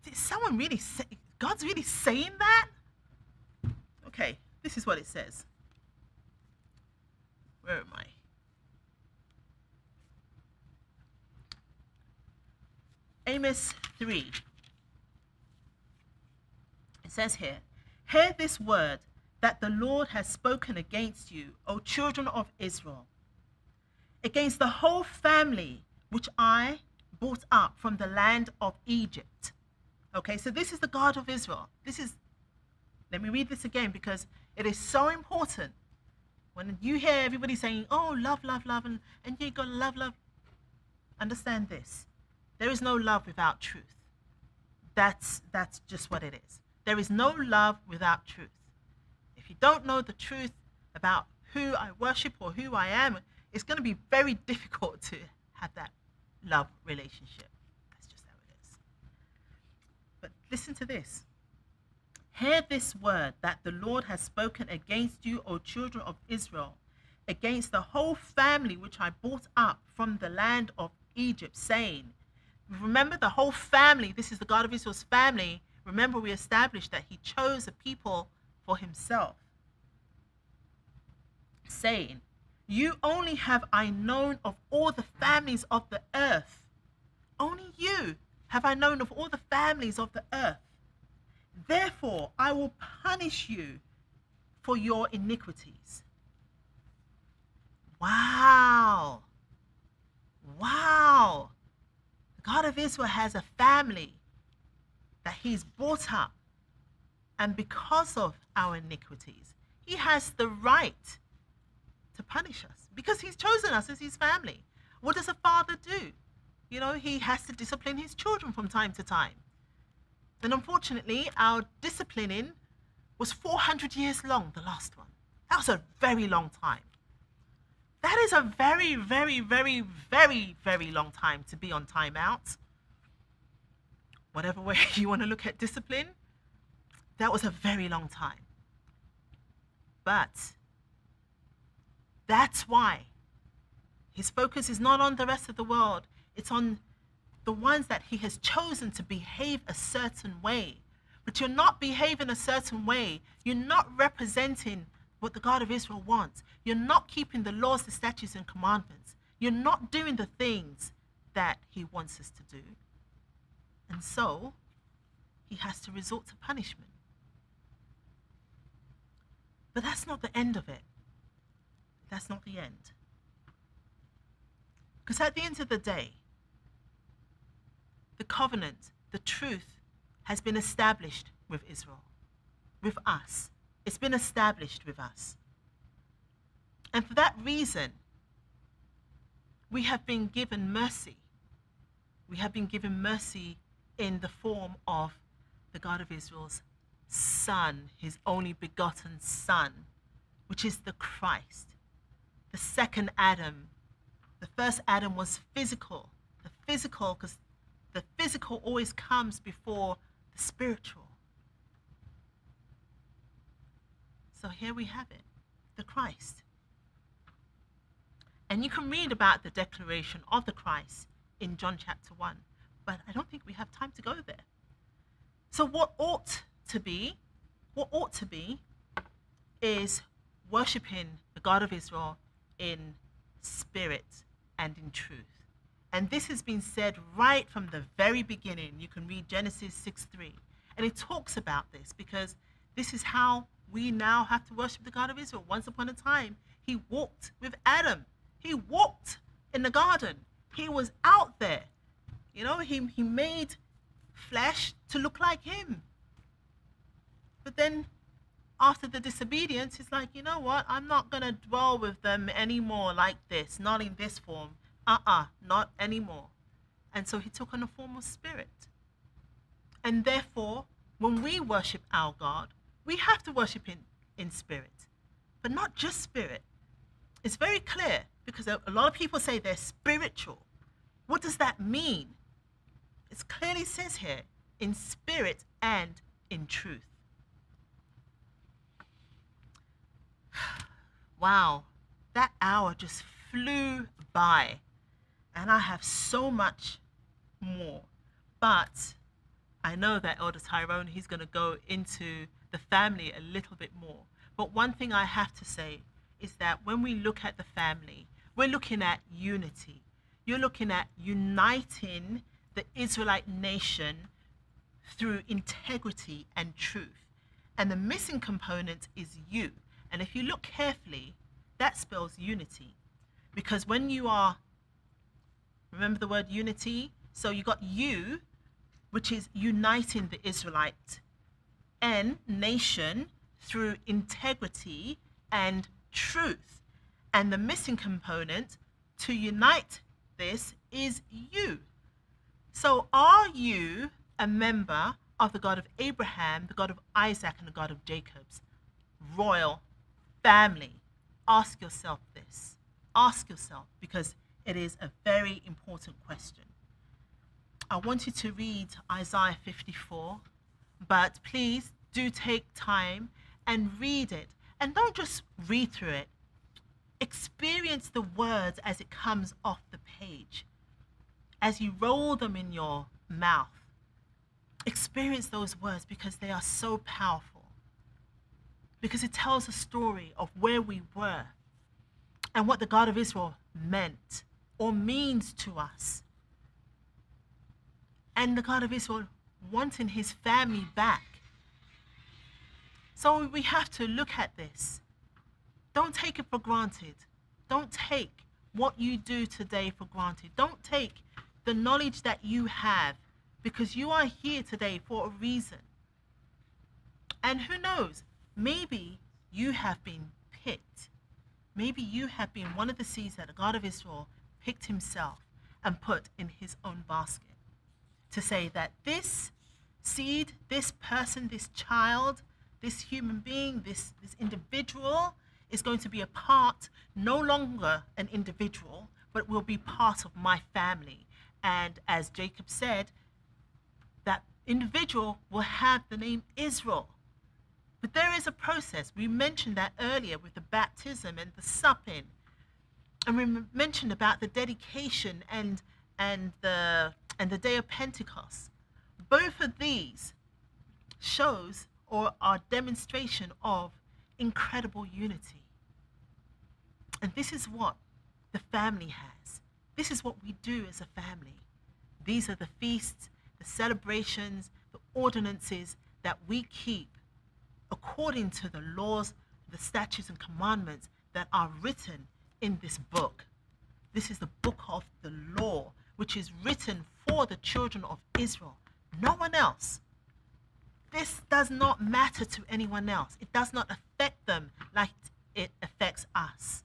did someone really say, God's really saying that? Okay, this is what it says. Where am I? Amos 3. It says here, hear this word that the Lord has spoken against you, O children of Israel, against the whole family which I brought up from the land of Egypt. Okay, so this is the God of Israel. Let me read this again because it is so important. When you hear everybody saying, oh, love, love, love, and you got to love, love, understand this. There is no love without truth. That's just what it is. There is no love without truth. If you don't know the truth about who I worship or who I am, it's going to be very difficult to have that love relationship. That's just how it is. But listen to this. Hear this word that the Lord has spoken against you, O children of Israel, against the whole family which I brought up from the land of Egypt, saying, remember the whole family, this is the God of Israel's family. Remember, we established that he chose a people for himself, saying, you only have I known of all the families of the earth. Only you have I known of all the families of the earth. Therefore, I will punish you for your iniquities. Wow. Wow. The God of Israel has a family that he's brought up. And because of our iniquities, he has the right to punish us because he's chosen us as his family. What does a father do? You know, he has to discipline his children from time to time. And unfortunately, our disciplining was 400 years long, the last one. That was a very long time. That is a very, very, very, very, very long time to be on timeout. Whatever way you want to look at discipline, that was a very long time. But that's why his focus is not on the rest of the world. It's on the ones that he has chosen to behave a certain way. But you're not behaving a certain way. You're not representing what the God of Israel wants. You're not keeping the laws, the statutes, and commandments. You're not doing the things that he wants us to do. And so he has to resort to punishment. But that's not the end of it. That's not the end. Because at the end of the day, the covenant, the truth, has been established with Israel, with us. It's been established with us. And for that reason, we have been given mercy. We have been given mercy in the form of the God of Israel's Son, his only begotten Son, which is the Christ, the second Adam. The first Adam was physical. The physical, because the physical always comes before the spiritual. So here we have it, the Christ. And you can read about the declaration of the Christ in John chapter 1, but I don't think we have time to go there. So what ought to be is worshiping the God of Israel in spirit and in truth. And this has been said right from the very beginning. You can read Genesis 6:3. And it talks about this because this is how we now have to worship the God of Israel. Once upon a time, he walked with Adam. He walked in the garden. He was out there. You know, he made flesh to look like him. But then after the disobedience, he's like, you know what? I'm not going to dwell with them anymore like this, not in this form. Not anymore. And so he took on a form of spirit. And therefore, when we worship our God, we have to worship in spirit, but not just spirit. It's very clear because a lot of people say they're spiritual. What does that mean? It clearly says here, in spirit and in truth. Wow, that hour just flew by, and I have so much more. But I know that Elder Tyrone, he's going to go into the family a little bit more. But one thing I have to say is that when we look at the family, we're looking at unity. You're looking at uniting the Israelite nation through integrity and truth. And the missing component is you. And if you look carefully, that spells unity. Because when you are, remember the word unity? So you got you, which is uniting the Israelite and nation through integrity and truth. And the missing component to unite this is you. So are you a member of the God of Abraham, the God of Isaac, and the God of Jacob's royal family? Ask yourself this. Ask yourself, because it is a very important question. I want you to read Isaiah 54, but please do take time and read it. And don't just read through it. Experience the words as it comes off the page. As you roll them in your mouth, experience those words, because they are so powerful. Because it tells a story of where we were and what the God of Israel meant or means to us. And the God of Israel wanting his family back. So we have to look at this. Don't take it for granted. Don't take what you do today for granted. Don't take the knowledge that you have, because you are here today for a reason. And who knows, maybe you have been picked. Maybe you have been one of the seeds that the God of Israel picked himself and put in his own basket. To say that this seed, this person, this child, this human being, this individual is going to be a part, no longer an individual, but will be part of my family. And as Jacob said, that individual will have the name Israel. But there is a process. We mentioned that earlier with the baptism and the supping. And we mentioned about the dedication and the day of Pentecost. Both of these shows or are demonstration of incredible unity. And this is what the family has. This is what we do as a family. These are the feasts, the celebrations, the ordinances that we keep according to the laws, the statutes and commandments that are written in this book. This is the book of the law, which is written for the children of Israel, no one else. This does not matter to anyone else. It does not affect them like it affects us.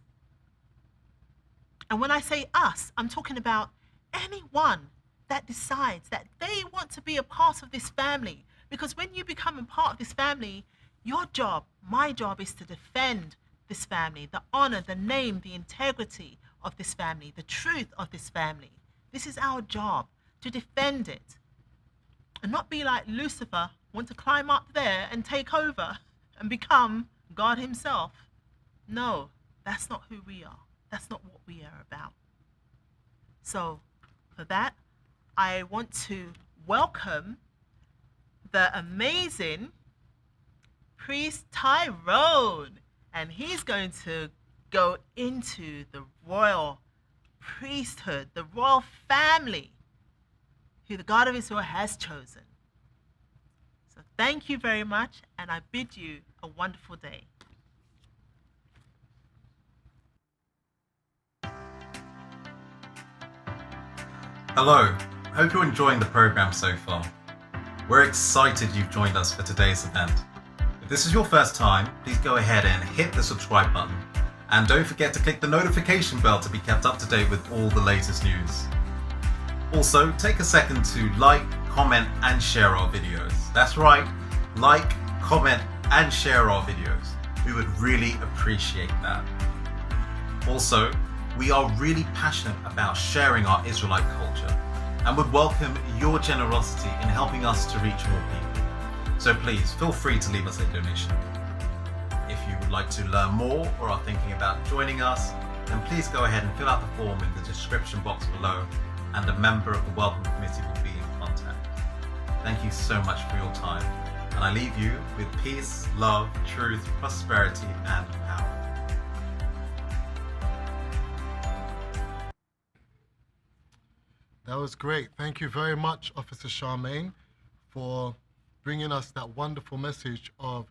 And when I say us, I'm talking about anyone that decides that they want to be a part of this family. Because when you become a part of this family, your job, my job, is to defend this family, the honor, the name, the integrity of this family, the truth of this family. This is our job, to defend it. And not be like Lucifer, want to climb up there and take over and become God himself. No, that's not who we are. That's not what we are about. So for that, I want to welcome the amazing priest Tyrone. And he's going to go into the royal priesthood, the royal family, who the God of Israel has chosen. So thank you very much, and I bid you a wonderful day. Hello, hope you're enjoying the program so far. We're excited you've joined us for today's event. If this is your first time, please go ahead and hit the subscribe button. And don't forget to click the notification bell to be kept up to date with all the latest news. Also, take a second to like, comment and share our videos. That's right, like, comment and share our videos. We would really appreciate that. Also, we are really passionate about sharing our Israelite culture. and would welcome your generosity in helping us to reach more people. So please feel free to leave us a donation. If you would like to learn more or are thinking about joining us, then please go ahead and fill out the form in the description box below, and a member of the Welcome Committee will be in contact. Thank you so much for your time, and I leave you with peace, love, truth, prosperity, and power. That was great. Thank you very much, Officer Charmaine, for bringing us that wonderful message of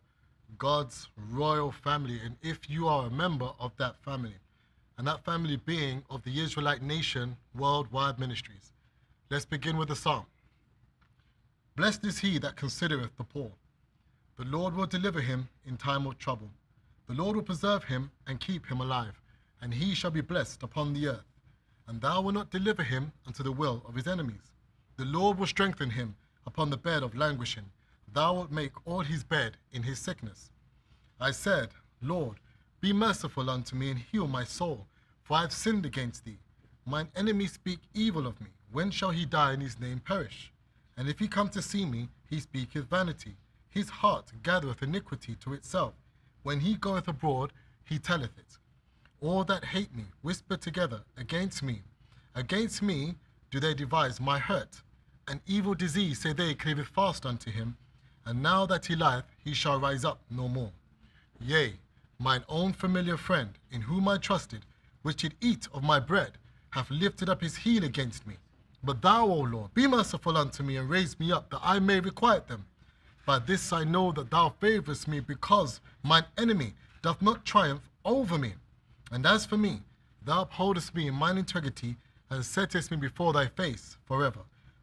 God's royal family, and if you are a member of that family, and that family being of the Israelite nation worldwide ministries. Let's begin with the psalm. Blessed is he that considereth the poor. The Lord will deliver him in time of trouble. The Lord will preserve him and keep him alive, and he shall be blessed upon the earth. And thou wilt not deliver him unto the will of his enemies. The Lord will strengthen him upon the bed of languishing. Thou wilt make all his bed in his sickness. I said, Lord, be merciful unto me and heal my soul, for I have sinned against thee. Mine enemies speak evil of me. When shall he die and his name perish? And if he come to see me, he speaketh vanity. His heart gathereth iniquity to itself. When he goeth abroad, he telleth it. All that hate me whisper together against me. Against me do they devise my hurt. An evil disease, say they, cleaveth fast unto him. And now that he lieth, he shall rise up no more. Yea, mine own familiar friend, in whom I trusted, which did eat of my bread, hath lifted up his heel against me. But thou, O Lord, be merciful unto me, and raise me up, that I may requite them. By this I know that thou favourest me, because mine enemy doth not triumph over me. And as for me, thou upholdest me in mine integrity, and settest me before thy face forever.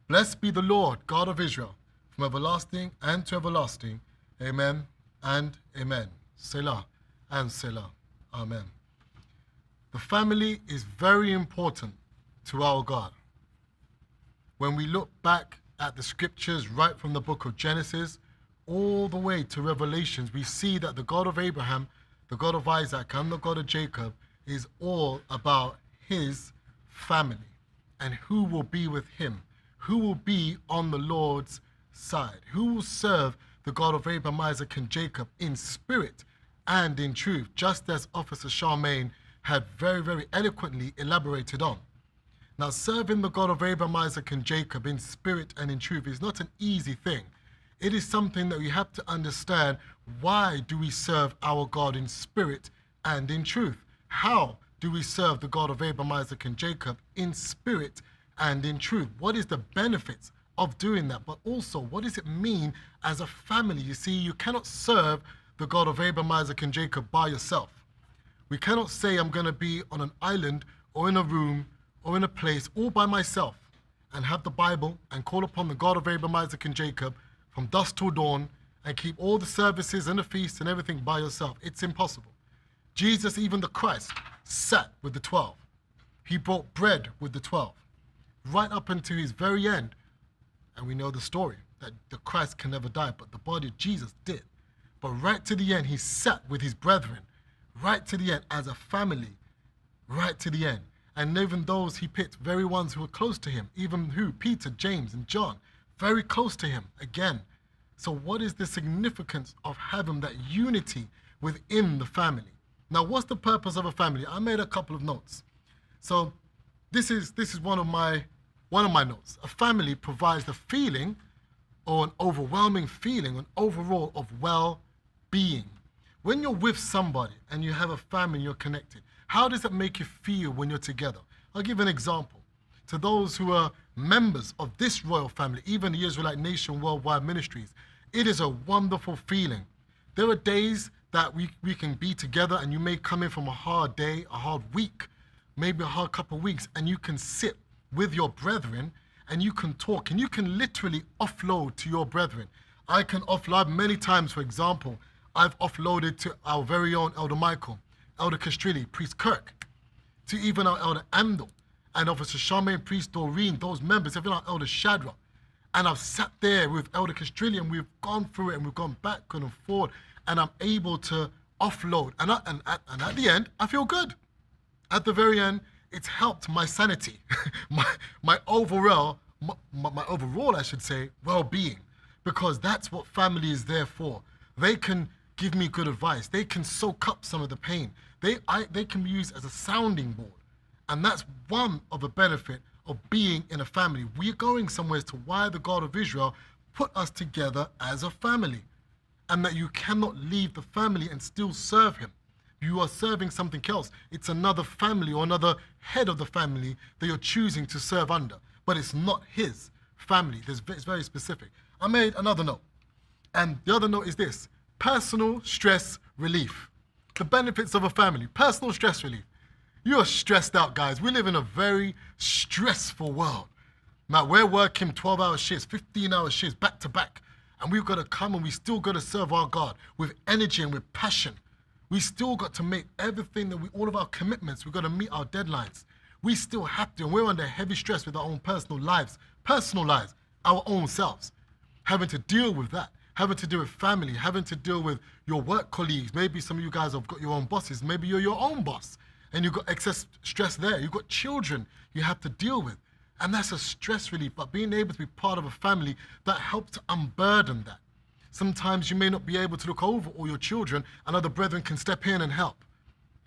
Blessed be the Lord God of Israel, from everlasting and to everlasting. Amen and amen. Selah and Selah. Amen. The family is very important to our God. When we look back at the scriptures right from the book of Genesis all the way to Revelations, we see that the God of Abraham, the God of Isaac, and the God of Jacob is all about his family and who will be with him, who will be on the Lord's side, who will serve the God of Abraham, Isaac, and Jacob in spirit and in truth, just as Officer Charmaine had very, very eloquently elaborated on. Now, serving the God of Abraham, Isaac, and Jacob in spirit and in truth is not an easy thing. It is something that we have to understand. Why do we serve our God in spirit and in truth? How do we serve the God of Abraham, Isaac, and Jacob in spirit and in truth? What is the benefits of doing that? But also, what does it mean as a family? You see, you cannot serve the God of Abraham, Isaac, and Jacob by yourself. We cannot say I'm going to be on an island or in a room or in a place all by myself and have the Bible and call upon the God of Abraham, Isaac, and Jacob from dusk till dawn and keep all the services and the feasts and everything by yourself. It's impossible. Jesus, even the Christ, sat with the 12. He brought bread with the 12 right up until his very end. And we know the story that the Christ can never die, but the body of Jesus did. But right to the end, he sat with his brethren, right to the end, as a family, right to the end. And even those he picked, very ones who were close to him, even who? Peter, James, and John, very close to him again. So what is the significance of having that unity within the family? Now, what's the purpose of a family? I made a couple of notes. So this is one of my notes. A family provides the feeling, or an overwhelming feeling, an overall of well-being. When you're with somebody and you have a family, you're connected, how does it make you feel when you're together? I'll give an example. To those who are members of this royal family, even the Israelite Nation Worldwide Ministries, it is a wonderful feeling. There are days that we can be together, and you may come in from a hard day, a hard week, maybe a hard couple of weeks, and you can sit with your brethren and you can talk and you can literally offload to your brethren. I can offload many times. For example, I've offloaded to our very own Elder Michael, Elder Castrilli, Priest Kirk, to even our Elder Amdel, and Officer Charmaine, Priest Doreen, those members, even our Elder Shadrach. And I've sat there with Elder Castrilli and we've gone through it and we've gone back and forth, and I'm able to offload. And at the end, I feel good. At the very end, it's helped my sanity, my overall my overall, I should say, well-being, because that's what family is there for. They can give me good advice. They can soak up some of the pain. They can be used as a sounding board. And that's one of the benefit of being in a family. We're going somewhere as to why the God of Israel put us together as a family, and that you cannot leave the family and still serve him. You are serving something else. It's another family or another head of the family that you're choosing to serve under, but it's not his family. It's very specific. I made another note, and the other note is this: personal stress relief. The benefits of a family, personal stress relief. You are stressed out, guys. We live in a very stressful world. Now, we're working 12-hour shifts, 15-hour shifts, back to back, and we've got to come and we still got to serve our God with energy and with passion. We still got to make everything all of our commitments, we've got to meet our deadlines. We still have to, and we're under heavy stress with our own personal lives, our own selves, having to deal with that, having to deal with family, having to deal with your work colleagues. Maybe some of you guys have got your own bosses. Maybe you're your own boss and you've got excess stress there. You've got children you have to deal with. And that's a stress relief, but being able to be part of a family that helps to unburden that. Sometimes you may not be able to look over all your children, and other brethren can step in and help.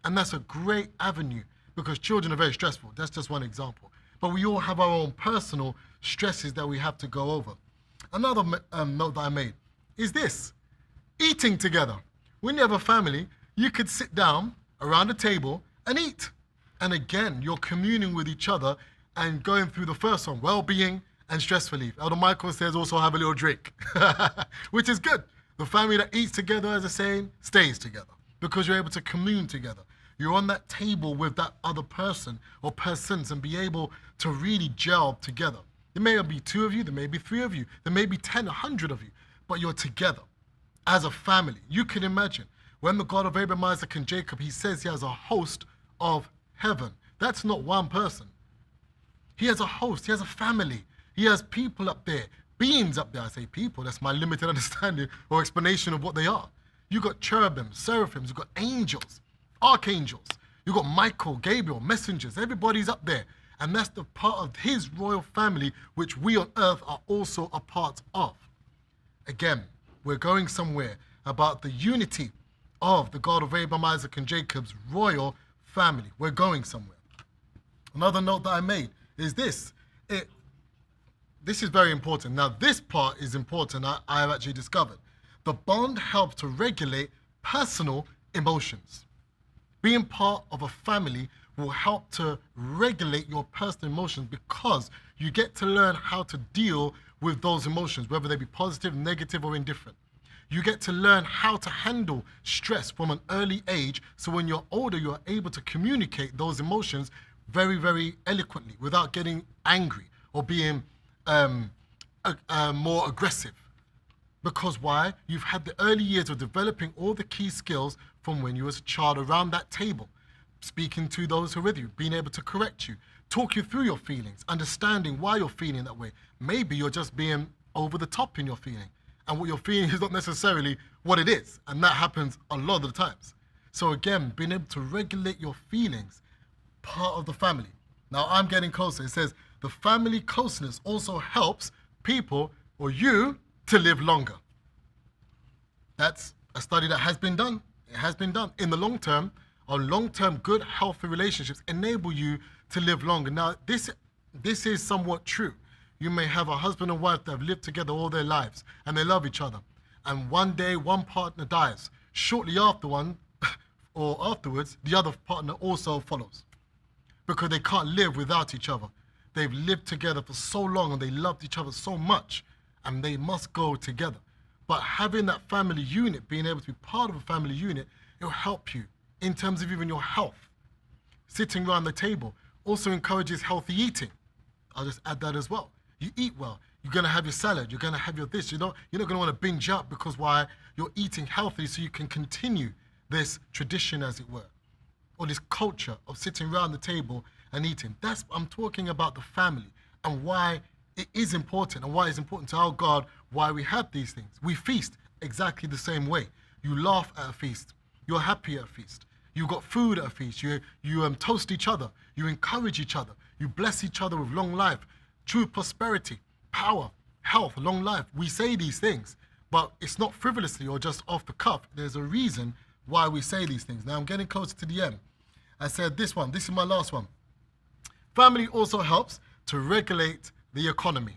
And that's a great avenue, because children are very stressful. That's just one example. But we all have our own personal stresses that we have to go over. Another note that I made is this: eating together. When you have a family, you could sit down around a table and eat. And again, you're communing with each other and going through the first one, well-being and stress relief. Elder Michael says also have a little drink, which is good. The family that eats together, as I say, stays together because you're able to commune together. You're on that table with that other person or persons and be able to really gel together. There may be 2 of you, there may be 3 of you, there may be 10, 100 of you, but you're together as a family. You can imagine when the God of Abraham, Isaac, and Jacob, he says he has a host of heaven. That's not one person. He has a host, he has a family. He has people up there, beings up there. I say people, that's my limited understanding or explanation of what they are. You've got cherubim, seraphims, you've got angels, archangels, you've got Michael, Gabriel, messengers, everybody's up there. And that's the part of his royal family, which we on earth are also a part of. Again, we're going somewhere about the unity of the God of Abraham, Isaac, and Jacob's royal family. We're going somewhere. Another note that I made is this. This is very important. Now, this part is important, I have actually discovered. The bond helps to regulate personal emotions. Being part of a family will help to regulate your personal emotions because you get to learn how to deal with those emotions, whether they be positive, negative, or indifferent. You get to learn how to handle stress from an early age, so when you're older, you're able to communicate those emotions very, very eloquently without getting angry or being more aggressive. Because why? You've had the early years of developing all the key skills from when you was a child around that table, speaking to those who are with you, being able to correct you, talk you through your feelings, understanding why you're feeling that way. Maybe you're just being over the top in your feeling, and what you're feeling is not necessarily what it is, and that happens a lot of the times. So again, being able to regulate your feelings, part of the family. Now I'm getting closer. It says the family closeness also helps people or you to live longer. That's a study that has been done. It has been done. In the long term, long-term good, healthy relationships enable you to live longer. Now, this is somewhat true. You may have a husband and wife that have lived together all their lives and they love each other. And one day, one partner dies. Shortly after one, or afterwards, the other partner also follows, because they can't live without each other. They've lived together for so long and they loved each other so much, and they must go together. But having that family unit, being able to be part of a family unit, it'll help you in terms of even your health. Sitting around the table also encourages healthy eating. I'll just add that as well. You eat well. You're going to have your salad. You're going to have your this. You're not going to want to binge up, because why? You're eating healthy so you can continue this tradition, as it were, or this culture of sitting around the table and eating. I'm talking about the family and why it is important, and why it's important to our God, why we have these things. We feast exactly the same way. You laugh at a feast. You're happy at a feast. You've got food at a feast. You toast each other. You encourage each other. You bless each other with long life, true prosperity, power, health, long life. We say these things, but it's not frivolously or just off the cuff. There's a reason why we say these things. Now I'm getting closer to the end. I said this one. This is my last one. Family also helps to regulate the economy.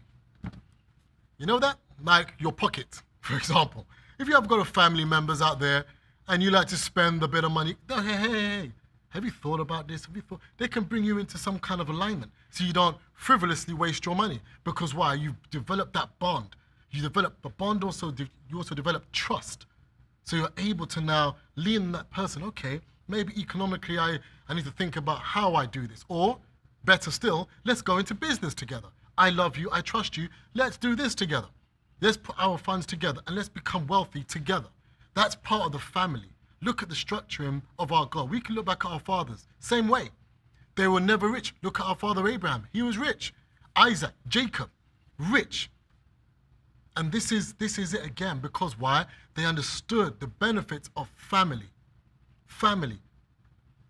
You know that? Like your pocket, for example. If you have got family members out there and you like to spend a bit of money, hey, have you thought about this? Have you thought? They can bring you into some kind of alignment so you don't frivolously waste your money. Because why? You've developed that bond. You develop the bond also, you also develop trust. So you're able to now lean on that person. Okay, maybe economically I need to think about how I do this. Or better still, let's go into business together. I love you, I trust you, let's do this together. Let's put our funds together and let's become wealthy together. That's part of the family. Look at the structuring of our God. We can look back at our fathers, same way. They were never rich. Look at our father Abraham, he was rich. Isaac, Jacob, rich. And this is it again, because why? They understood the benefits of family. Family.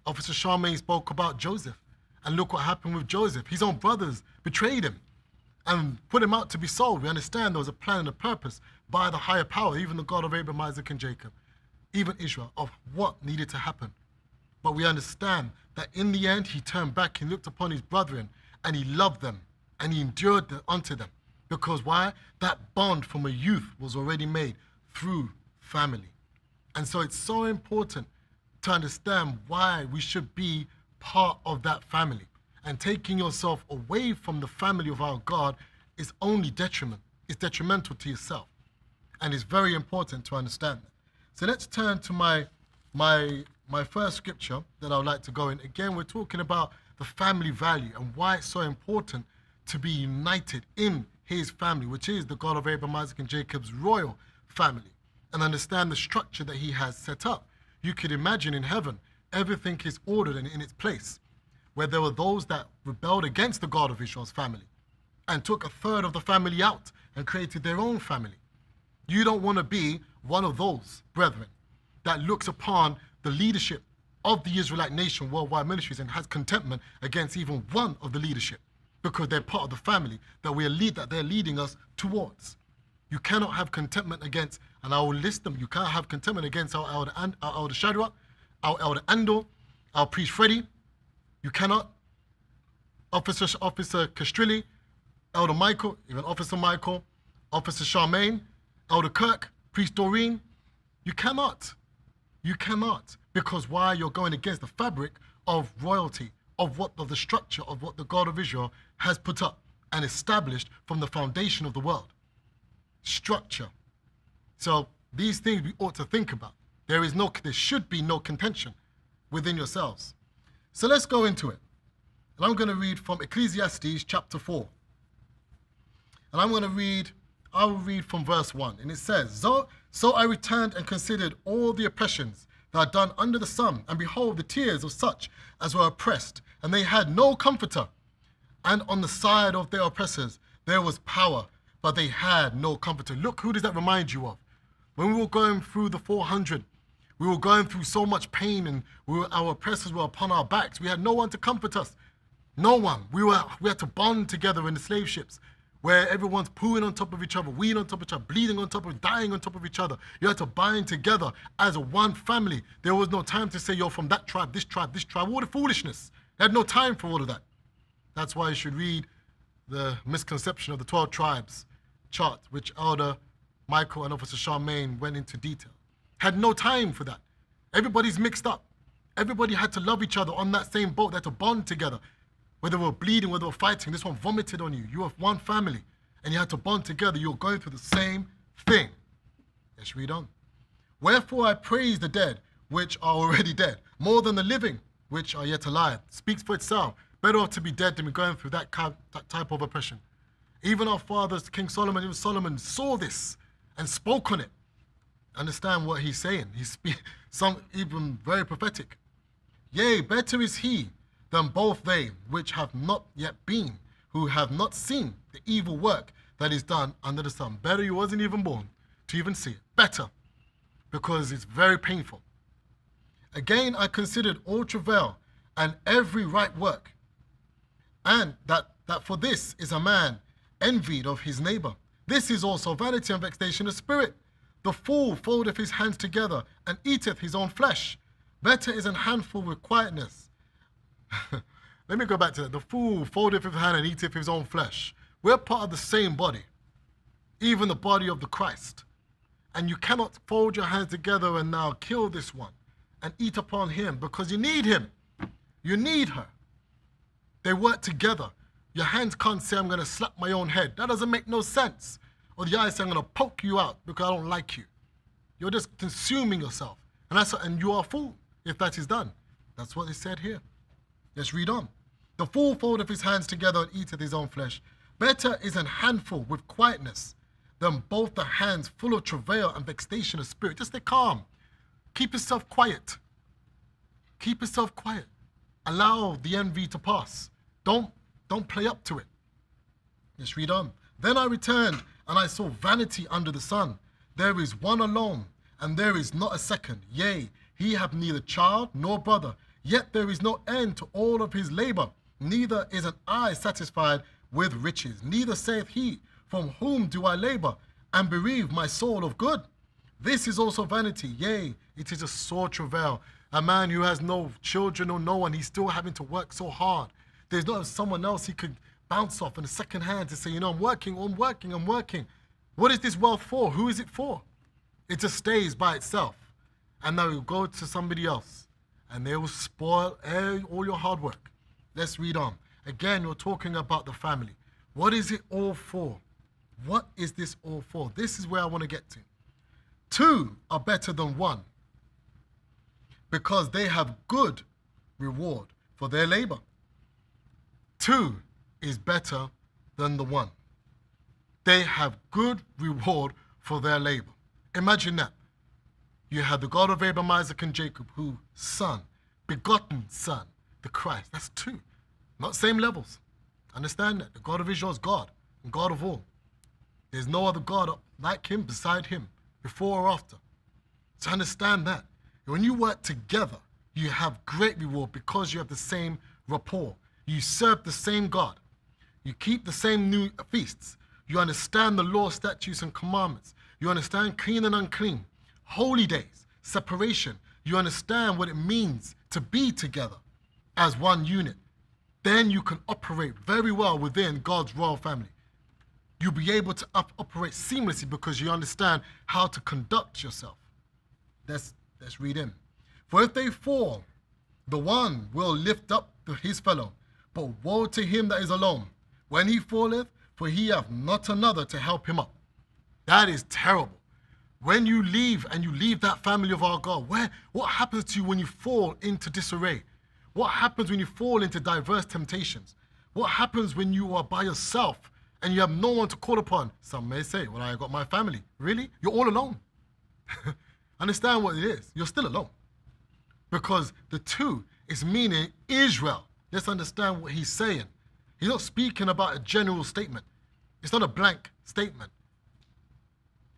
Officer Charmaine spoke about Joseph. And look what happened with Joseph. His own brothers betrayed him and put him out to be sold. We understand there was a plan and a purpose by the higher power, even the God of Abraham, Isaac, and Jacob, even Israel, of what needed to happen. But we understand that in the end, he turned back and looked upon his brethren and he loved them and he endured unto them. Because why? That bond from a youth was already made through family. And so it's so important to understand why we should be part of that family. And taking yourself away from the family of our God is only detriment. It's detrimental to yourself. And it's very important to understand that. So let's turn to my first scripture that I would like to go in. Again, we're talking about the family value and why it's so important to be united in his family, which is the God of Abraham, Isaac, and Jacob's royal family, and understand the structure that he has set up. You could imagine in heaven, everything is ordered and in its place, where there were those that rebelled against the God of Israel's family and took a third of the family out and created their own family. You don't want to be one of those brethren that looks upon the leadership of the Israelite nation, worldwide ministries, and has contentment against even one of the leadership, because they're part of the family that they're leading us towards. You cannot have contentment against, and I will list them, you can't have contentment against our elder Shadrach, our elder Andor, our priest Freddie. You cannot. Officer Castrilli, Elder Michael, even Officer Michael, Officer Charmaine, Elder Kirk, Priest Doreen. You cannot. You cannot. Because why? You're going against the fabric of royalty, of the structure of what the God of Israel has put up and established from the foundation of the world. Structure. So these things we ought to think about. There should be no contention within yourselves. So let's go into it. And I'm going to read from Ecclesiastes chapter 4. And I will read from verse 1. And it says, So I returned and considered all the oppressions that are done under the sun, and behold, the tears of such as were oppressed, and they had no comforter. And on the side of their oppressors there was power, but they had no comforter. Look, who does that remind you of? When we were going through the 400, we were going through so much pain, and our oppressors were upon our backs. We had no one to comfort us. No one. We had to bond together in the slave ships, where everyone's pooing on top of each other, weeing on top of each other, bleeding on top of, dying on top of each other. You had to bind together as one family. There was no time to say, you're from that tribe, this tribe, this tribe. All the foolishness. They had no time for all of that. That's why you should read the misconception of the 12 tribes chart, which Elder Michael and Officer Charmaine went into detail. Had no time for that. Everybody's mixed up. Everybody had to love each other on that same boat. They had to bond together. Whether they were bleeding, whether they were fighting, this one vomited on you. You were one family, and you had to bond together. You were going through the same thing. Let's read on. Wherefore I praise the dead, which are already dead, more than the living, which are yet alive. Speaks for itself. Better off to be dead than be going through that type of oppression. Even our fathers, King Solomon, even Solomon saw this and spoke on it. Understand what he's saying. He's some even very prophetic. Yea, better is he than both they which have not yet been, who have not seen the evil work that is done under the sun. Better you wasn't even born to even see it. Better, because it's very painful. Again, I considered all travail and every right work, And that for this is a man envied of his neighbor. This is also vanity and vexation of spirit. The fool foldeth his hands together and eateth his own flesh. Better is an handful with quietness. Let me go back to that. The fool foldeth his hand and eateth his own flesh. We're part of the same body, even the body of the Christ. And you cannot fold your hands together and now kill this one and eat upon him, because you need him. You need her. They work together. Your hands can't say, I'm going to slap my own head. That doesn't make no sense. Or the eyes say, I'm going to poke you out because I don't like you. You're just consuming yourself. And you are a fool if that is done. That's what it said here. Let's read on. The fool foldeth his hands together and eateth his own flesh. Better is an handful with quietness than both the hands full of travail and vexation of spirit. Just stay calm. Keep yourself quiet. Keep yourself quiet. Allow the envy to pass. Don't play up to it. Let's read on. Then I returned, and I saw vanity under the sun. There is one alone, and there is not a second. Yea, he hath neither child nor brother. Yet there is no end to all of his labor. Neither is an eye satisfied with riches. Neither saith he, from whom do I labor, and bereave my soul of good? This is also vanity. Yea, it is a sore travail. A man who has no children or no one, he's still having to work so hard. There's not someone else he could bounce off in a second hand to say, you know, I'm working. What is this wealth for? Who is it for? It just stays by itself. And now you go to somebody else and they will spoil all your hard work. Let's read on. Again, we're talking about the family. What is it all for? What is this all for? This is where I want to get to. Two are better than one, because they have good reward for their labor. Two is better than the one. They have good reward for their labor. Imagine that. You have the God of Abraham, Isaac, and Jacob, who son, begotten son, the Christ. That's two. Not same levels. Understand that. The God of Israel is God, and God of all. There's no other God like him, beside him, before or after. So understand that. When you work together, you have great reward because you have the same rapport. You serve the same God. You keep the same new feasts. You understand the law, statutes, and commandments. You understand clean and unclean, holy days, separation. You understand what it means to be together as one unit. Then you can operate very well within God's royal family. You'll be able to operate seamlessly because you understand how to conduct yourself. Let's read in. For if they fall, the one will lift up his fellow, but woe to him that is alone when he falleth, for he hath not another to help him up. That is terrible. When you leave and you leave that family of our God, what happens to you when you fall into disarray? What happens when you fall into diverse temptations? What happens when you are by yourself and you have no one to call upon? Some may say, well, I got my family. Really? You're all alone. Understand what it is. You're still alone. Because the two is meaning Israel. Let's understand what he's saying. He's not speaking about a general statement. It's not a blank statement.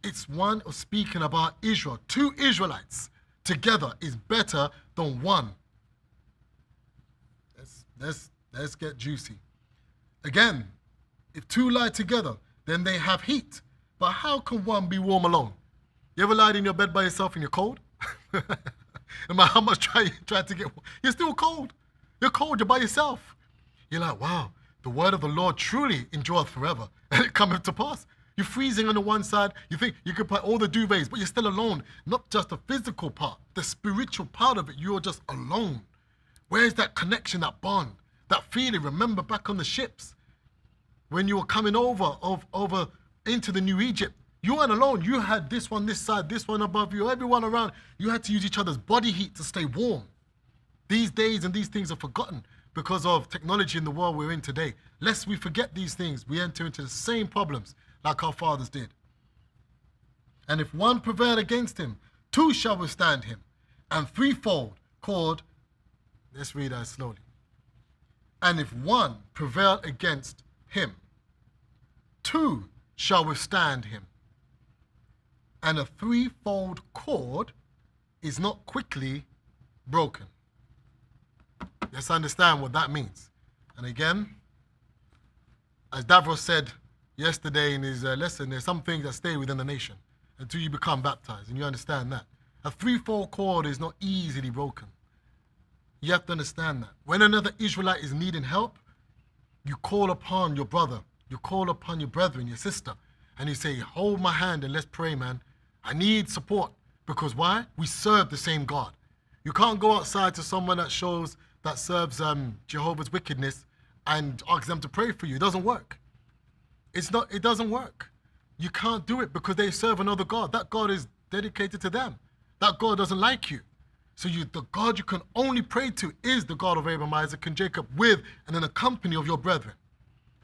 It's one of speaking about Israel. Two Israelites together is better than one. Let's get juicy. Again, if two lie together, then they have heat. But how can one be warm alone? You ever lied in your bed by yourself and you're cold? No matter how much try to get warm, you're still cold. You're cold, you're by yourself. You're like, wow, the word of the Lord truly endureth forever, and it cometh to pass. You're freezing on the one side, you think you could put all the duvets, but you're still alone. Not just the physical part, the spiritual part of it, you're just alone. Where's that connection, that bond, that feeling? Remember back on the ships, when you were coming over into the New Egypt, you weren't alone. You had this one this side, this one above you, everyone around. You had to use each other's body heat to stay warm. These days and these things are forgotten because of technology in the world we're in today. Lest we forget these things, we enter into the same problems like our fathers did. And if one prevail against him, two shall withstand him. And threefold cord, let's read that slowly. And if one prevail against him, two shall withstand him. And a threefold cord is not quickly broken. Let's understand what that means. And again, As Davros said yesterday in his lesson, there's some things that stay within the nation until you become baptized, and you understand that. A threefold cord is not easily broken. You have to understand that. When another Israelite is needing help, you call upon your brother, you call upon your brethren, your sister, and you say, hold my hand and let's pray, man. I need support. Because why? We serve the same God. You can't go outside to someone that serves Jehovah's wickedness and ask them to pray for you. It doesn't work. It doesn't work. You can't do it because they serve another God. That God is dedicated to them. That God doesn't like you. So the God you can only pray to is the God of Abraham, Isaac, and Jacob with and in the company of your brethren.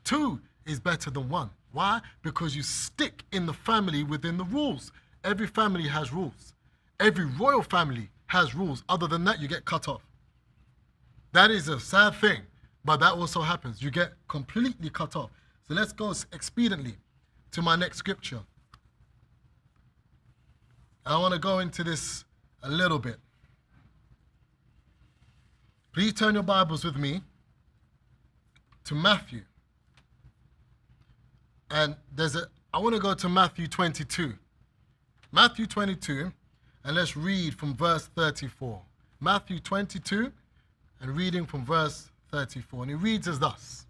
2 is better than 1. Why? Because you stick in the family within the rules. Every family has rules. Every royal family has rules. Other than that, you get cut off. That is a sad thing, but that also happens. You get completely cut off. So let's go expediently to my next scripture. I want to go into this a little bit. Please turn your Bibles with me to Matthew. And I want to go to Matthew 22. Matthew 22, and let's read from verse 34. Matthew 22, and reading from verse 34. And it reads as thus.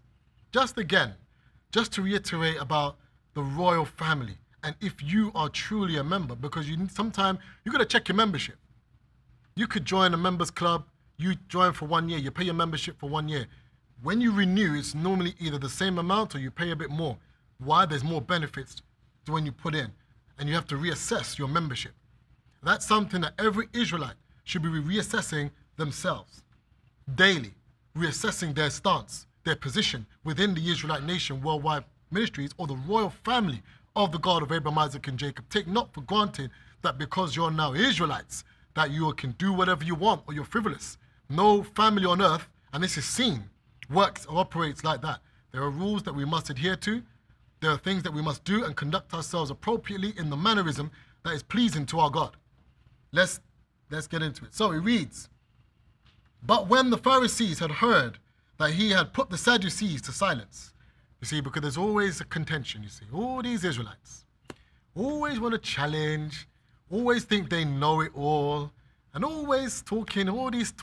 Just to reiterate about the royal family. And if you are truly a member, because sometimes you got to check your membership. You could join a members club, you join for 1 year, you pay your membership for 1 year. When you renew, it's normally either the same amount or you pay a bit more. Why? There's more benefits to when you put in. And you have to reassess your membership. That's something that every Israelite should be reassessing themselves daily, reassessing their stance, their position within the Israelite nation, worldwide ministries, or the royal family of the God of Abraham, Isaac, and Jacob. Take not for granted that because you're now Israelites, that you can do whatever you want or you're frivolous. No family on earth, and this is seen, works or operates like that. There are rules that we must adhere to. There are things that we must do and conduct ourselves appropriately in the mannerism that is pleasing to our God. Let's get into it. So it reads, but when the Pharisees had heard that he had put the Sadducees to silence, you see, because there's always a contention, you see. All these Israelites always want to challenge, always think they know it all, and always talking, always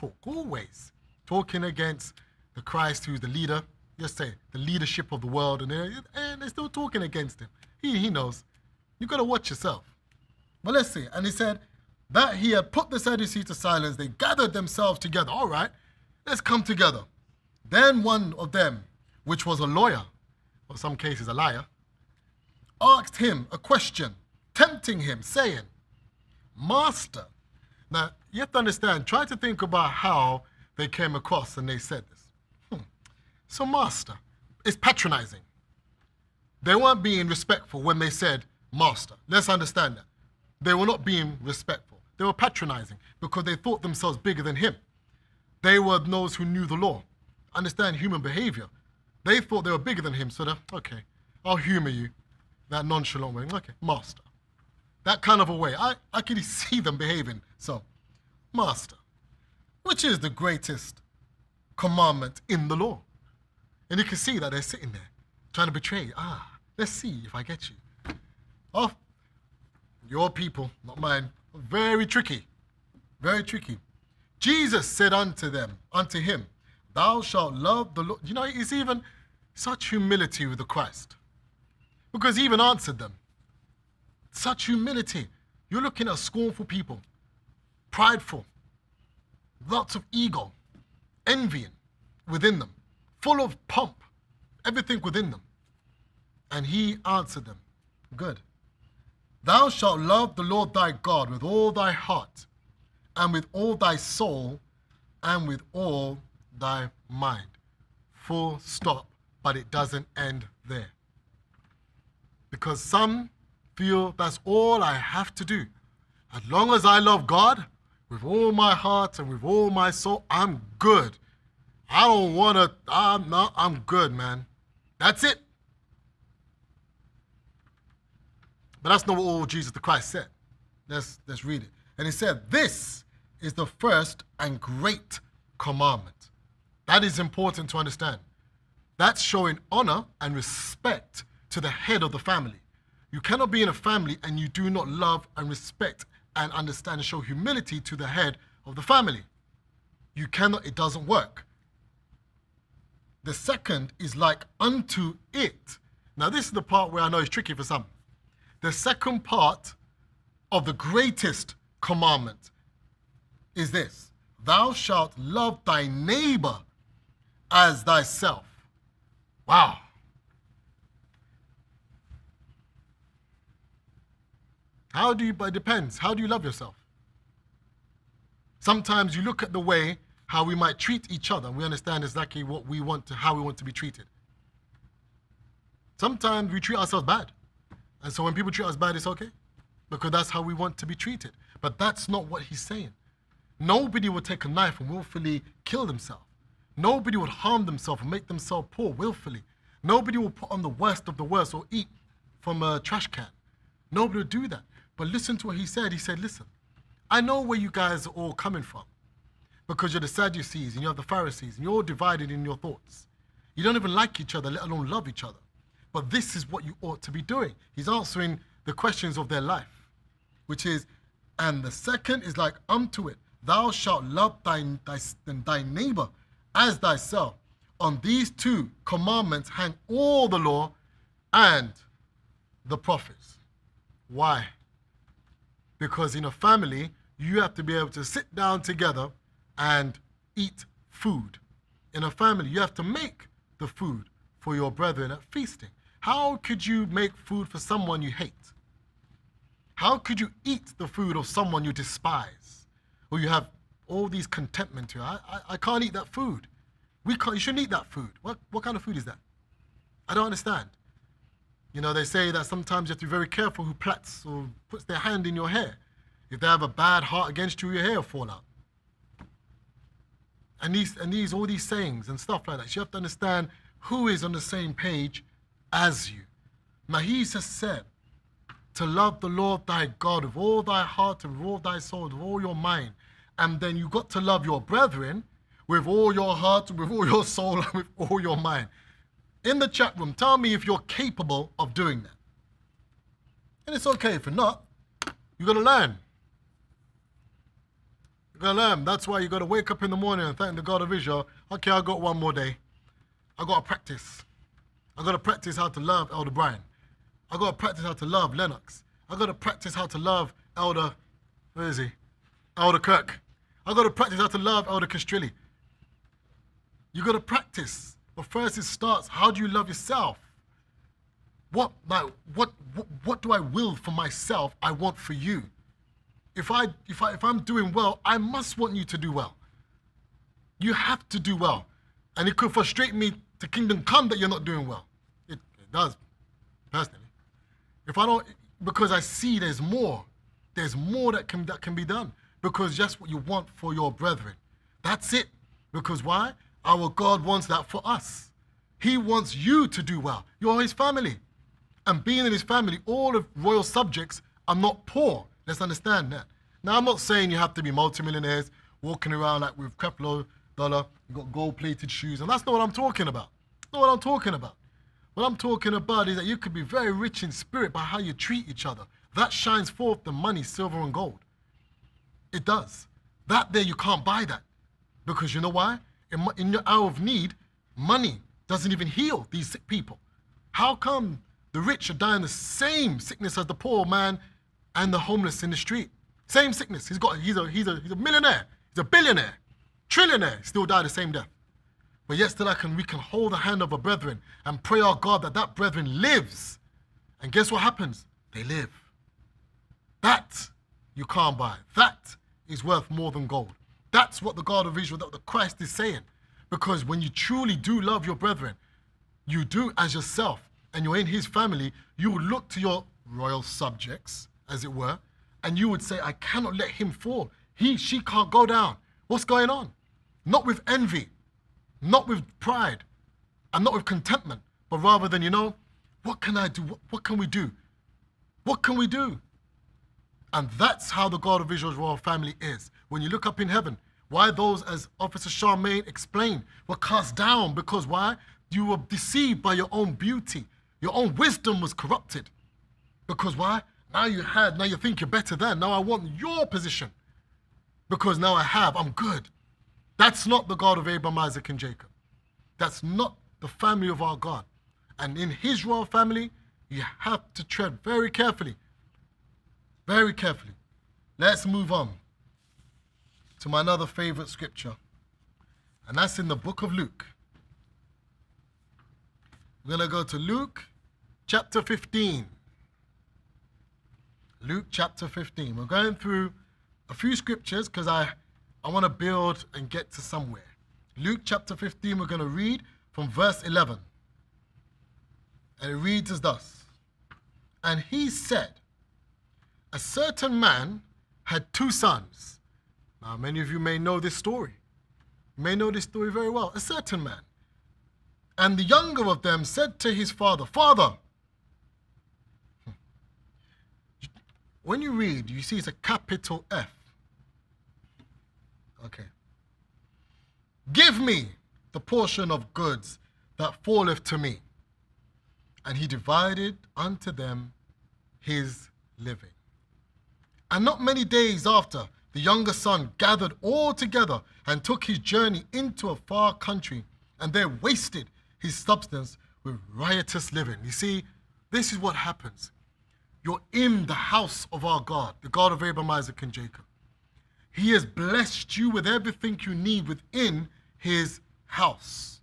talking against the Christ who's the leader, just say the leadership of the world, and they're still talking against him. He knows. You've got to watch yourself. But let's see. And he said that he had put the Sadducees to silence. They gathered themselves together. All right, let's come together. Then one of them, which was a lawyer, or some cases a liar, asked him a question, tempting him, saying, Master. Now, you have to understand, try to think about how they came across and they said this. So, Master, it's patronizing. They weren't being respectful when they said, Master. Let's understand that. They were not being respectful. They were patronizing because they thought themselves bigger than him. They were those who knew the law, understand human behavior. They thought they were bigger than him, so okay, I'll humor you. That nonchalant way. Okay, Master. That kind of a way. I could see them behaving. So, Master, which is the greatest commandment in the law? And you can see that they're sitting there trying to betray you. Let's see if I get you. Oh, your people, not mine. Very tricky. Very tricky. Jesus said unto him, thou shalt love the Lord. You know, it's even such humility with the Christ. Because he even answered them. Such humility. You're looking at scornful people, prideful, lots of ego, envying within them, full of pomp, everything within them. And he answered them, good. Thou shalt love the Lord thy God with all thy heart, and with all thy soul, and with all thy mind. Full stop, but it doesn't end there. Because some feel that's all I have to do. As long as I love God with all my heart and with all my soul, I'm good. I don't want to, I'm good, man. That's it. But that's not what all Jesus the Christ said. Let's read it. And he said, this is the first and great commandment. That is important to understand. That's showing honor and respect to the head of the family. You cannot be in a family and you do not love and respect and understand and show humility to the head of the family. You cannot, it doesn't work. The second is like unto it. Now this is the part where I know it's tricky for some. The second part of the greatest commandment is this: thou shalt love thy neighbor as thyself. Wow. But it depends. How do you love yourself? Sometimes you look at the way how we might treat each other, and we understand exactly what we want to, how we want to be treated. Sometimes we treat ourselves bad. And so when people treat us bad, it's okay, because that's how we want to be treated. But that's not what he's saying. Nobody would take a knife and willfully kill themselves. Nobody would harm themselves and make themselves poor willfully. Nobody will put on the worst of the worst or eat from a trash can. Nobody would do that. But listen to what he said. He said, listen, I know where you guys are all coming from, because you're the Sadducees and you have the Pharisees and you're all divided in your thoughts. You don't even like each other, let alone love each other. But this is what you ought to be doing. He's answering the questions of their life, which is, and the second is like unto it, thou shalt love thy neighbor as thyself. On these two commandments hang all the law and the prophets. Why? Because in a family, you have to be able to sit down together and eat food. In a family, you have to make the food for your brethren at feasting. How could you make food for someone you hate? How could you eat the food of someone you despise? Or you have all these contentment to? I can't eat that food. You shouldn't eat that food. What kind of food is that? I don't understand. You know, they say that sometimes you have to be very careful who plats or puts their hand in your hair. If they have a bad heart against you, your hair will fall out. And all these sayings and stuff like that. So you have to understand who is on the same page as you. Now he has said to love the Lord thy God with all thy heart and with all thy soul, with all your mind. And then you got to love your brethren with all your heart, with all your soul, and with all your mind. In the chat room, tell me if you're capable of doing that. And it's okay if you're not. You got to learn. You got to learn. That's why you got to wake up in the morning and thank the God of Israel. Okay, I got one more day. I got to practice. I got to practice how to love Elder Brian. I got to practice how to love Lennox. I got to practice how to love Elder, where is he? Elder Kirk. I got to practice how to love Elder Castrilli. You got to practice. But first it starts, how do you love yourself? What do I will for myself, I want for you? If I'm doing well, I must want you to do well. You have to do well. And it could frustrate me to kingdom come that you're not doing well. It does, personally. If I don't, because I see there's more that can be done. Because just what you want for your brethren. That's it. Because why? Our God wants that for us. He wants you to do well. You're his family. And being in his family, all of royal subjects are not poor. Let's understand that. Now, I'm not saying you have to be multimillionaires, walking around like with Creflo Dollar, you got gold-plated shoes, and that's not what I'm talking about. That's not what I'm talking about. What I'm talking about is that you could be very rich in spirit by how you treat each other. That shines forth the money, silver and gold. It does. That there, you can't buy that. Because you know why? In your hour of need, money doesn't even heal these sick people. How come the rich are dying the same sickness as the poor man and the homeless in the street? Same sickness. He's a millionaire. He's a billionaire. Trillionaire. Still die the same death. But yet still we can hold the hand of a brethren and pray our God that brethren lives. And guess what happens? They live. That you can't buy. That is worth more than gold. That's what the God of Israel, that the Christ is saying. Because when you truly do love your brethren, you do as yourself, and you're in his family, you would look to your royal subjects, as it were, and you would say, I cannot let him fall. She can't go down. What's going on? Not with envy, not with pride, and not with contentment, but rather than, what can I do? What can we do? What can we do? And that's how the God of Israel's royal family is. When you look up in heaven, why those, as Officer Charmaine explained, were cast down? Because why? You were deceived by your own beauty. Your own wisdom was corrupted. Because why? Now you think you're better than. Now I want your position. Because now I'm good. That's not the God of Abraham, Isaac, and Jacob. That's not the family of our God. And in his royal family, you have to tread very carefully. Very carefully. Let's move on to my another favorite scripture. And that's in the book of Luke. We're going to go to Luke chapter 15. Luke chapter 15. We're going through a few scriptures because I want to build and get to somewhere. Luke chapter 15, we're going to read from verse 11. And it reads as thus. And he said, a certain man had 2 sons. Now, many of you may know this story. You may know this story very well. A certain man. And the younger of them said to his father, Father. When you read, you see it's a capital F. Okay. Give me the portion of goods that falleth to me. And he divided unto them his living. And not many days after, the younger son gathered all together and took his journey into a far country, and there wasted his substance with riotous living. You see, this is what happens. You're in the house of our God, the God of Abraham, Isaac, and Jacob. He has blessed you with everything you need within his house.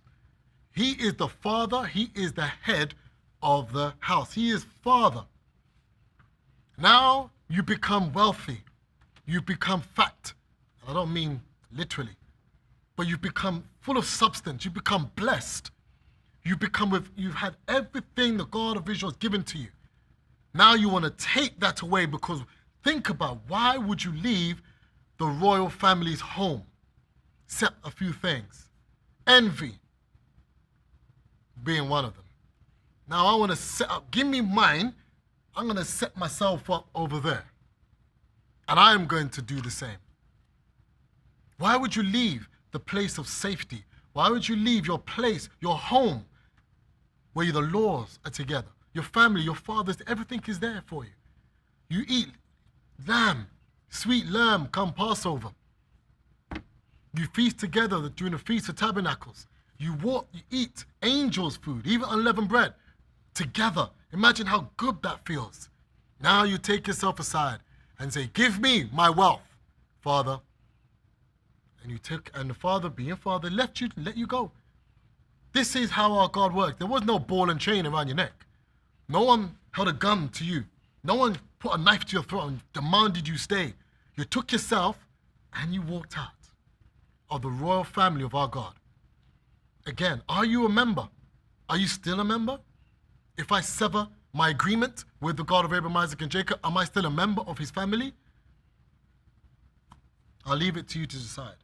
He is the father. He is the head of the house. He is father. Now you become wealthy. You become fat. I don't mean literally, but you become full of substance. You become blessed. You've had everything the God of Israel has given to you. Now you want to take that away, because think about, why would you leave the royal family's home? Except a few things. Envy being one of them. Now I want to set up, give me mine. I'm going to set myself up over there. And I am going to do the same. Why would you leave the place of safety? Why would you leave your place, your home, where the laws are together? Your family, your fathers, everything is there for you. You eat lamb, sweet lamb come Passover. You feast together during the Feast of Tabernacles. You walk, you eat angels' food, even unleavened bread, together. Imagine how good that feels. Now you take yourself aside and say, give me my wealth, Father. And the Father, being Father, let you go. This is how our God works. There was no ball and chain around your neck. No one held a gun to you. No one put a knife to your throat and demanded you stay. You took yourself and you walked out of the royal family of our God. Again, are you a member? Are you still a member? If I sever my agreement with the God of Abraham, Isaac, and Jacob, am I still a member of his family? I'll leave it to you to decide.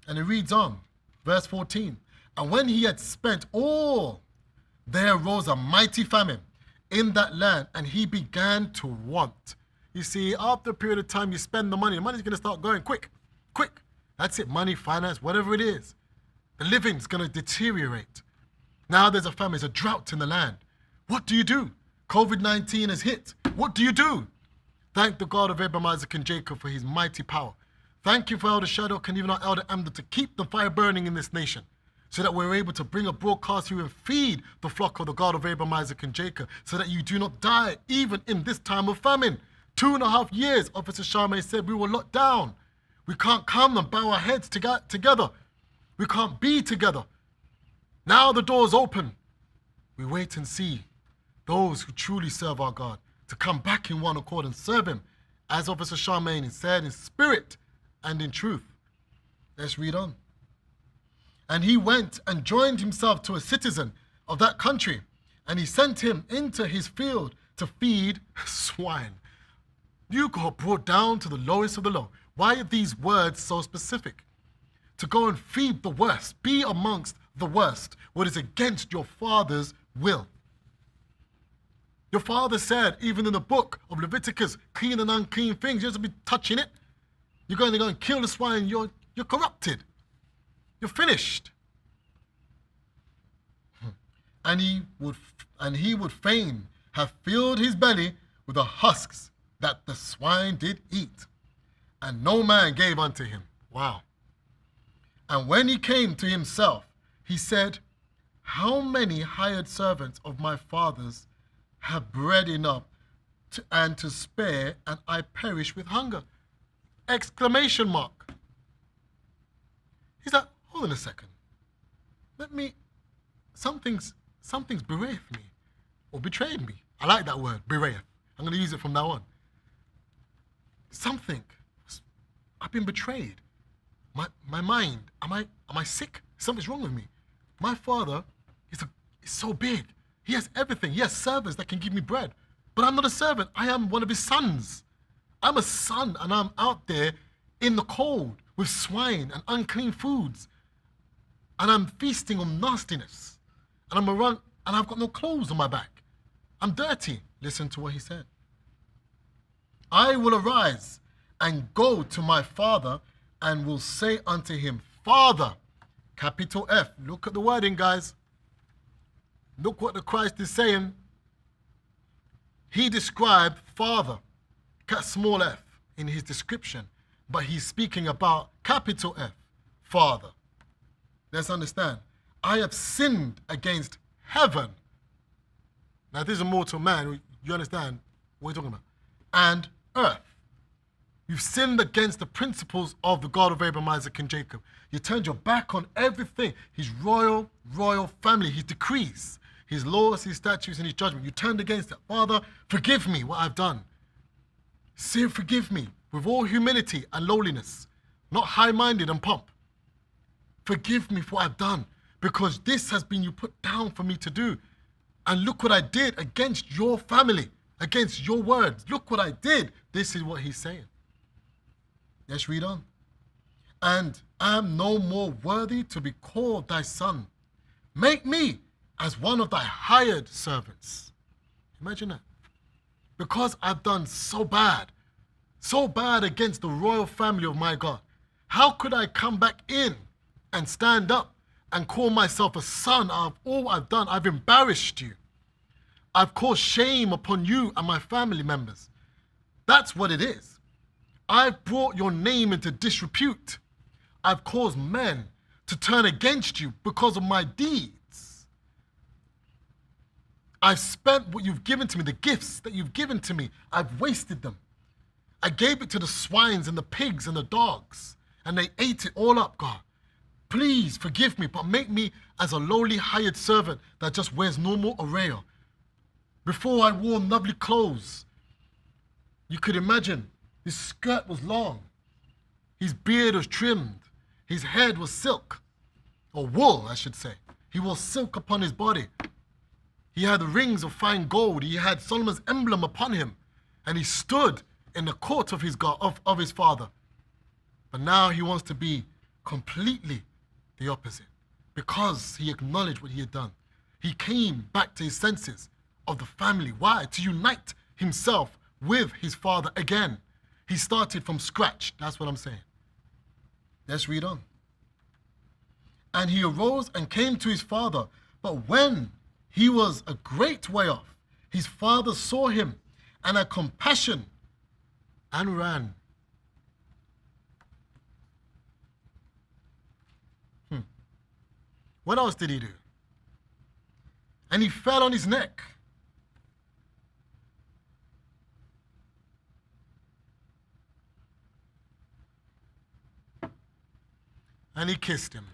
And it reads on, verse 14. And when he had spent all, there arose a mighty famine in that land, and he began to want. You see, after a period of time, you spend the money's going to start going quick. That's it, money, finance, whatever it is. The living's going to deteriorate. Now there's a famine, there's a drought in the land. What do you do? COVID-19 has hit. What do you do? Thank the God of Abraham, Isaac, and Jacob for his mighty power. Thank you for Elder Shadow and even our Elder Amber to keep the fire burning in this nation, so that we're able to bring a broadcast to you and feed the flock of the God of Abraham, Isaac, and Jacob, so that you do not die even in this time of famine. 2.5 years, Officer Charmaine said, we were locked down. We can't come and bow our heads together. We can't be together. Now the door's open. We wait and see those who truly serve our God to come back in one accord and serve him, as Officer Charmaine said, in spirit and in truth. Let's read on. And he went and joined himself to a citizen of that country, and he sent him into his field to feed swine. You got brought down to the lowest of the low. Why are these words so specific? To go and feed the worst, be amongst the worst, what is against your father's will. Your father said, even in the book of Leviticus, clean and unclean things, you're supposed to be touching it. You're going to go and kill the swine, you're corrupted. You're finished. and he would fain have filled his belly with the husks that the swine did eat, and no man gave unto him. Wow. And when he came to himself, he said, how many hired servants of my father's have bread enough and to spare, and I perish with hunger? Exclamation mark. He's like, hold on a second. Something's bereft me, or betrayed me. I like that word, bereft. I'm going to use it from now on. I've been betrayed. My mind, am I sick? Something's wrong with me. My father is so big. He has everything. He has servants that can give me bread. But I'm not a servant. I am one of his sons. I'm a son, and I'm out there in the cold with swine and unclean foods. And I'm feasting on nastiness. And I'm around, and I've got no clothes on my back. I'm dirty. Listen to what he said. I will arise and go to my father, and will say unto him, Father, capital F. Look at the wording, guys. Look what the Christ is saying. He described Father, small f, in his description, but he's speaking about capital F, Father. Let's understand. I have sinned against heaven. Now, this is a mortal man. You understand what we're talking about? And earth. You've sinned against the principles of the God of Abraham, Isaac, and Jacob. You turned your back on everything. His royal family, his decrees, his laws, his statutes, and his judgment. You turned against it. Father, forgive me what I've done. Say, forgive me with all humility and lowliness, not high-minded and pomp. Forgive me for what I've done, because this has been you put down for me to do. And look what I did against your family, against your words. Look what I did. This is what he's saying. Let's read on. And I am no more worthy to be called thy son. Make me as one of thy hired servants. Imagine that. Because I've done so bad against the royal family of my God. How could I come back in and stand up and call myself a son of all I've done? I've embarrassed you. I've caused shame upon you and my family members. That's what it is. I've brought your name into disrepute. I've caused men to turn against you because of my deeds. I've spent what you've given to me, the gifts that you've given to me. I've wasted them. I gave it to the swines and the pigs and the dogs, and they ate it all up, God. Please forgive me, but make me as a lowly hired servant that just wears normal array. Before I wore lovely clothes, you could imagine his skirt was long, his beard was trimmed, his head was silk, or wool, I should say. He wore silk upon his body. He had rings of fine gold. He had Solomon's emblem upon him, and he stood in the court of his God, of his father. But now he wants to be completely the opposite, because he acknowledged what he had done. He came back to his senses of the family. Why? To unite himself with his father again. He started from scratch. That's what I'm saying. Let's read on. And he arose and came to his father. But when he was a great way off, his father saw him and had compassion and ran. What else did he do? And he fell on his neck. And he kissed him.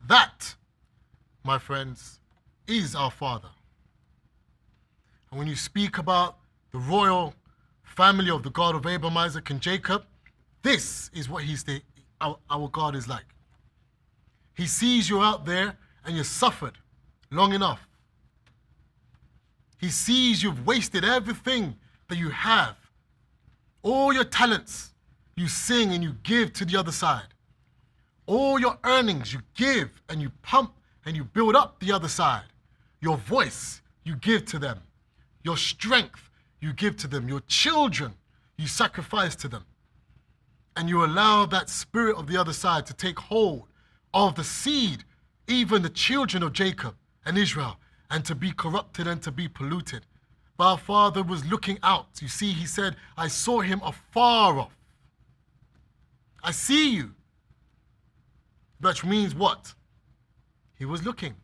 That, my friends, is our Father. And when you speak about the royal family of the God of Abraham, Isaac, and Jacob, this is what our God is like. He sees you out there and you suffered long enough. He sees you've wasted everything that you have. All your talents, you sing and you give to the other side. All your earnings, you give and you pump and you build up the other side. Your voice, you give to them. Your strength, you give to them. Your children, you sacrifice to them. And you allow that spirit of the other side to take hold of the seed, even the children of Jacob and Israel, and to be corrupted and to be polluted. But our father was looking out. You see, he said, I saw him afar off. I see you. Which means what? He was looking.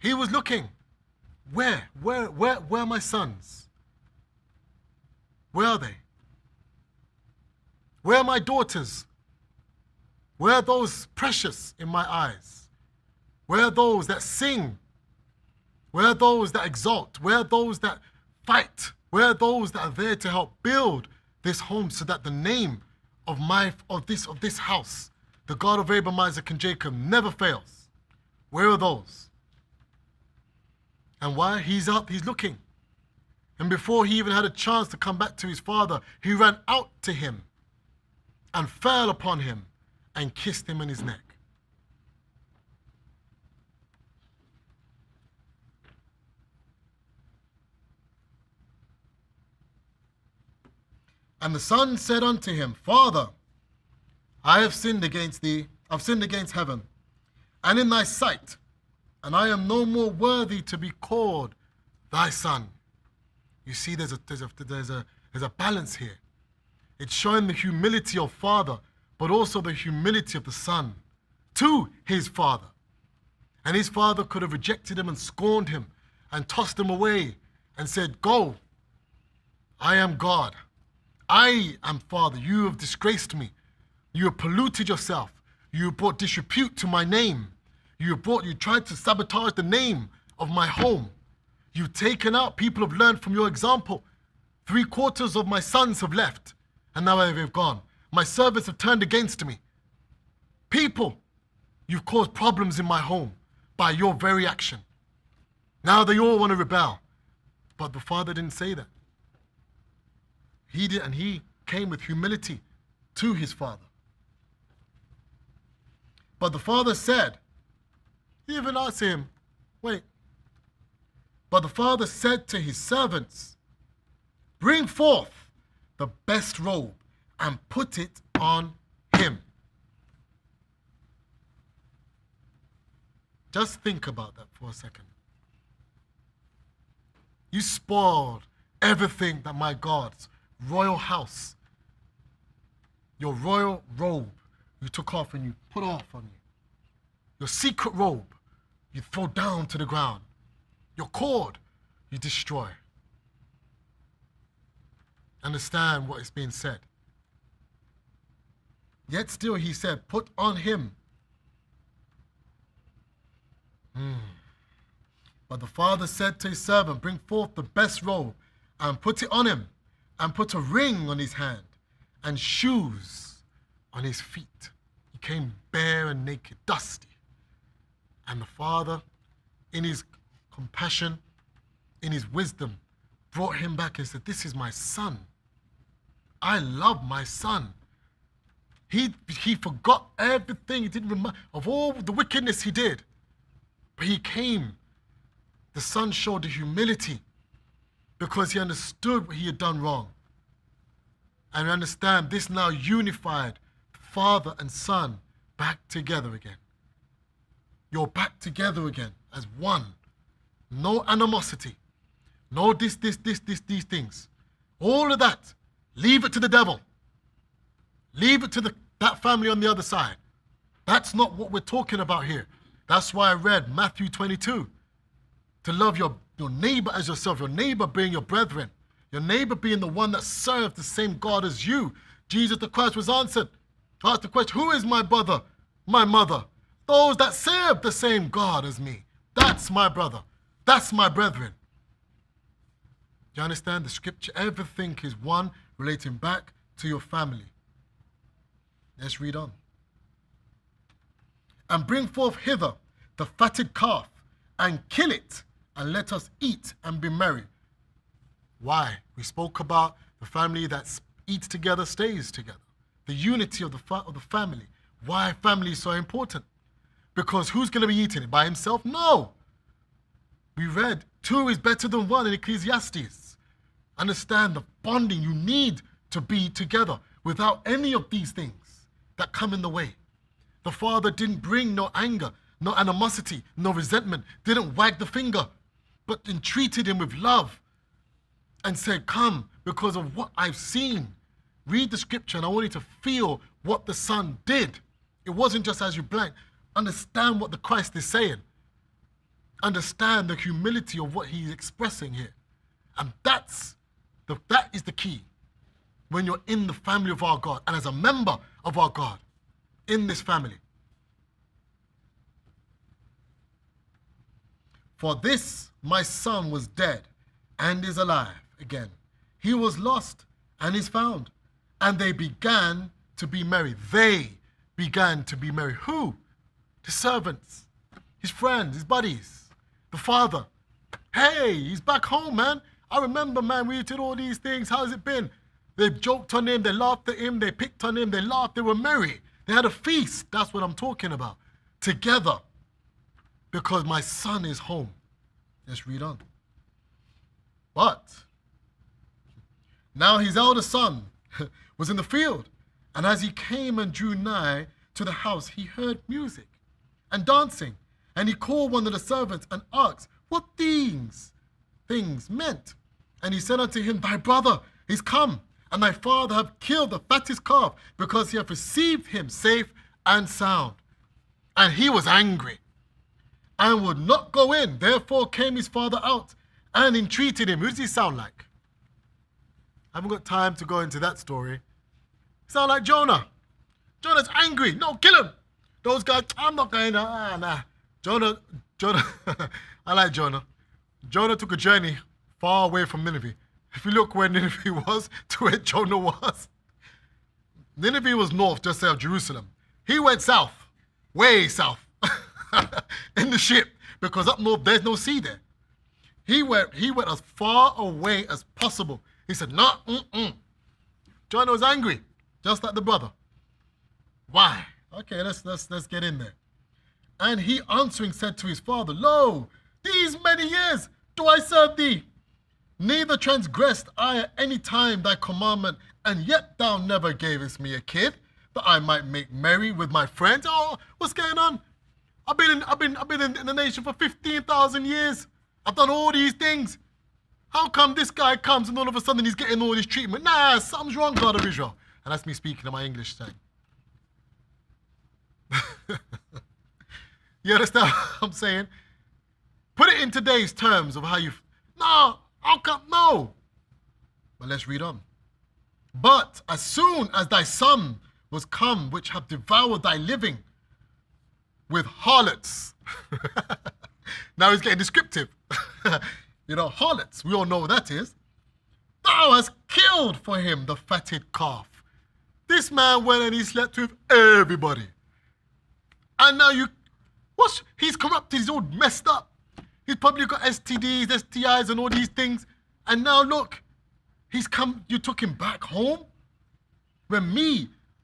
He was looking. Where are my sons? Where are they? Where are my daughters? Where are those precious in my eyes? Where are those that sing? Where are those that exalt? Where are those that fight? Where are those that are there to help build this home so that the name of this house, the God of Abraham, Isaac, and Jacob, never fails? Where are those? And why? He's up, he's looking. And before he even had a chance to come back to his father, he ran out to him and fell upon him and kissed him on his neck. And the son said unto him, Father, I have sinned against thee, I've sinned against heaven, and in thy sight, and I am no more worthy to be called thy son. You see, there's a balance here. It's showing the humility of father, but also the humility of the son to his father. And his father could have rejected him and scorned him and tossed him away and said, Go, I am God. I am Father. You have disgraced me. You have polluted yourself. You have brought disrepute to my name. You tried to sabotage the name of my home. You've taken out, people have learned from your example. 3/4 of my sons have left, and now they've gone. My servants have turned against me. People, you've caused problems in my home by your very action. Now they all want to rebel. But the father didn't say that. He did, and he came with humility to his father. But the father said, he even asked him, wait. But the father said to his servants, Bring forth the best robe and put it on him. Just think about that for a second. You spoiled everything that my God's royal house, your royal robe, you took off and you put off on you. Your secret robe, you throw down to the ground. Your cord, you destroy. Understand what is being said. Yet still he said, put on him. But the father said to his servant, Bring forth the best robe and put it on him, and put a ring on his hand and shoes on his feet. He came bare and naked, dusty. And the father, in his compassion, in his wisdom, brought him back and said, This is my son. I love my son. He forgot everything. He didn't remember of all the wickedness he did. But he came. The son showed the humility because he understood what he had done wrong. And understand this now unified father and son back together again. You're back together again as one. No animosity. No these things. All of that, leave it to the devil. Leave it to that family on the other side. That's not what we're talking about here. That's why I read Matthew 22. To love your neighbor as yourself, your neighbor being your brethren, your neighbor being the one that served the same God as you. Jesus the Christ was asked the question, who is my brother, my mother? Those that serve the same God as me. That's my brother. That's my brethren. Do you understand? The scripture, everything is one relating back to your family. Let's read on. And bring forth hither the fatted calf, and kill it, and let us eat and be merry. Why? We spoke about the family that eats together, stays together. The unity of the family. Why family is so important? Because who's going to be eating it? By himself? No. We read 2 is better than 1 in Ecclesiastes. Understand the bonding. You need to be together without any of these things that come in the way. The father didn't bring no anger, no animosity, no resentment, didn't wag the finger, but entreated him with love and said, come, because of what I've seen. Read the scripture and I want you to feel what the son did. It wasn't just as you blank. Understand what the Christ is saying. Understand the humility of what he's expressing here. And that is the key when you're in the family of our God and as a member of our God in this family. For this my son was dead and is alive again. He was lost and is found. And they began to be merry. They began to be merry. Who? The servants, his friends, his buddies, the father. Hey, he's back home, man. I remember, man, we did all these things. How's it been? They joked on him, they laughed at him, they picked on him, they laughed, they were merry. They had a feast. That's what I'm talking about. Together. Because my son is home. Let's read on. But now his elder son was in the field, and as he came and drew nigh to the house, he heard music and dancing, and he called one of the servants and asked what things meant. And he said unto him, thy brother is come, and thy father hath killed the fattest calf, because he hath received him safe and sound. And he was angry, and would not go in. Therefore came his father out, and entreated him. Who does he sound like? I haven't got time to go into that story. Sound like Jonah. Jonah's angry. No, kill him. Those guys, I'm not going to, nah. Jonah, I like Jonah. Jonah took a journey far away from Nineveh. If you look where Nineveh was to where Jonah was, Nineveh was north, just south of Jerusalem. He went south, way south, in the ship, because up north there's no sea there. He went as far away as possible. He said, no, Jonah was angry, just like the brother. Why? Okay, let's get in there. And he answering said to his father, lo, these many years do I serve thee, neither transgressed I at any time thy commandment, and yet thou never gavest me a kid, that I might make merry with my friends. Oh, what's going on? I've been in the nation for 15,000 years. I've done all these things. How come this guy comes and all of a sudden he's getting all this treatment? Nah, something's wrong, God of Israel. And that's me speaking in my English saying. You understand what I'm saying? Put it in today's terms of how you... No, how come? No. But let's read on. But as soon as thy son was come, which have devoured thy living with harlots. Now he's getting descriptive. You know, harlots, we all know what that is. Thou hast killed for him the fatted calf. This man went and he slept with everybody. And now he's corrupted, he's all messed up. He's probably got STDs, STIs and all these things. And now look, you took him back home? When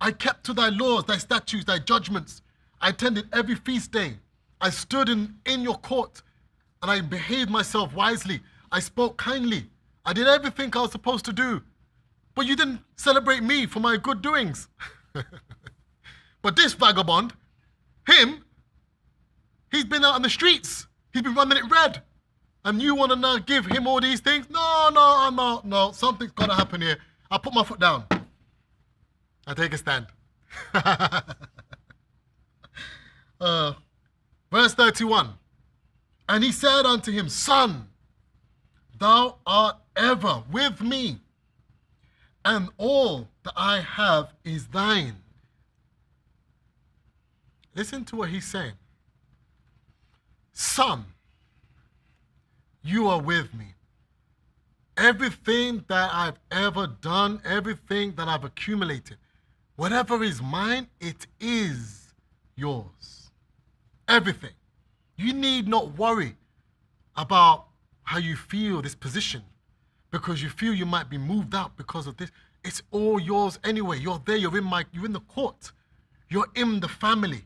I kept to thy laws, thy statutes, thy judgments. I attended every feast day. I stood in your court and I behaved myself wisely. I spoke kindly. I did everything I was supposed to do. But you didn't celebrate me for my good doings. But this vagabond, he's been out on the streets. He's been running it red. And you want to now give him all these things? No. Something's got to happen here. I'll put my foot down. I take a stand. Verse 31. And he said unto him, Son, thou art ever with me, and all that I have is thine. Listen to what he's saying. Son, you are with me. Everything that I've ever done, everything that I've accumulated, whatever is mine, it is yours. Everything. You need not worry about how you feel this position, because you feel you might be moved out because of this. It's all yours anyway. You're there, you're in the court. You're in the family.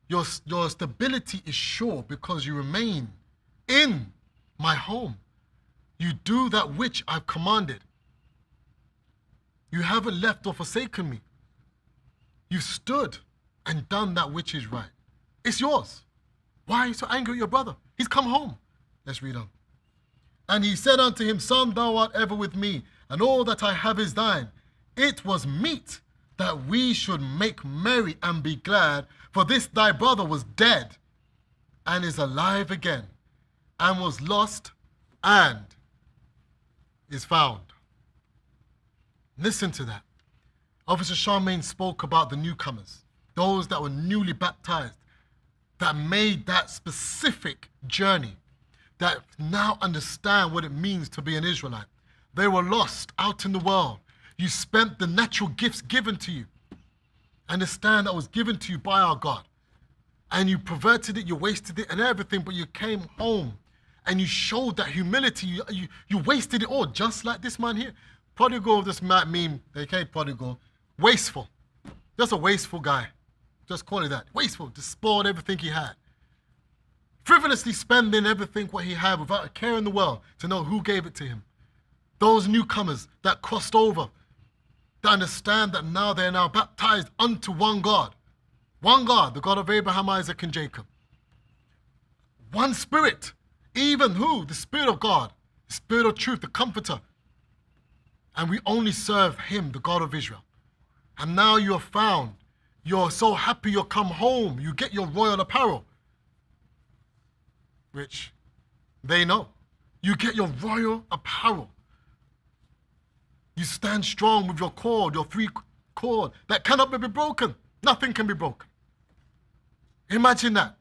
Your stability is sure because you remain in my home. You do that which I've commanded. You haven't left or forsaken me. You've stood and done that which is right. It's yours. Why are you so angry at your brother? He's come home. Let's read on. And he said unto him, Son, thou art ever with me, and all that I have is thine. It was meet that we should make merry and be glad, for this thy brother was dead, and is alive again, and was lost, and is found. Listen to that. Officer Charmaine spoke about the newcomers, those that were newly baptized, that made that specific journey, that now understand what it means to be an Israelite. They were lost out in the world. You spent the natural gifts given to you. Understand that was given to you by our God. And you perverted it, you wasted it and everything, but you came home and you showed that humility. You wasted it all, just like this man here. Prodigal, this might mean, okay, prodigal, wasteful. Just a wasteful guy. Just call it that. Wasteful, just spoiled everything he had. Frivolously spending everything what he had without a care in the world to know who gave it to him. Those newcomers that crossed over, that understand that now they're now baptized unto one God. One God, the God of Abraham, Isaac, and Jacob. One Spirit, even who? The Spirit of God, the Spirit of truth, the Comforter. And we only serve him, the God of Israel. And now you're found. You're so happy you'll come home. You get your royal apparel, which they know. You get your royal apparel. You stand strong with your cord, your three cord that cannot be broken. Nothing can be broken. Imagine that.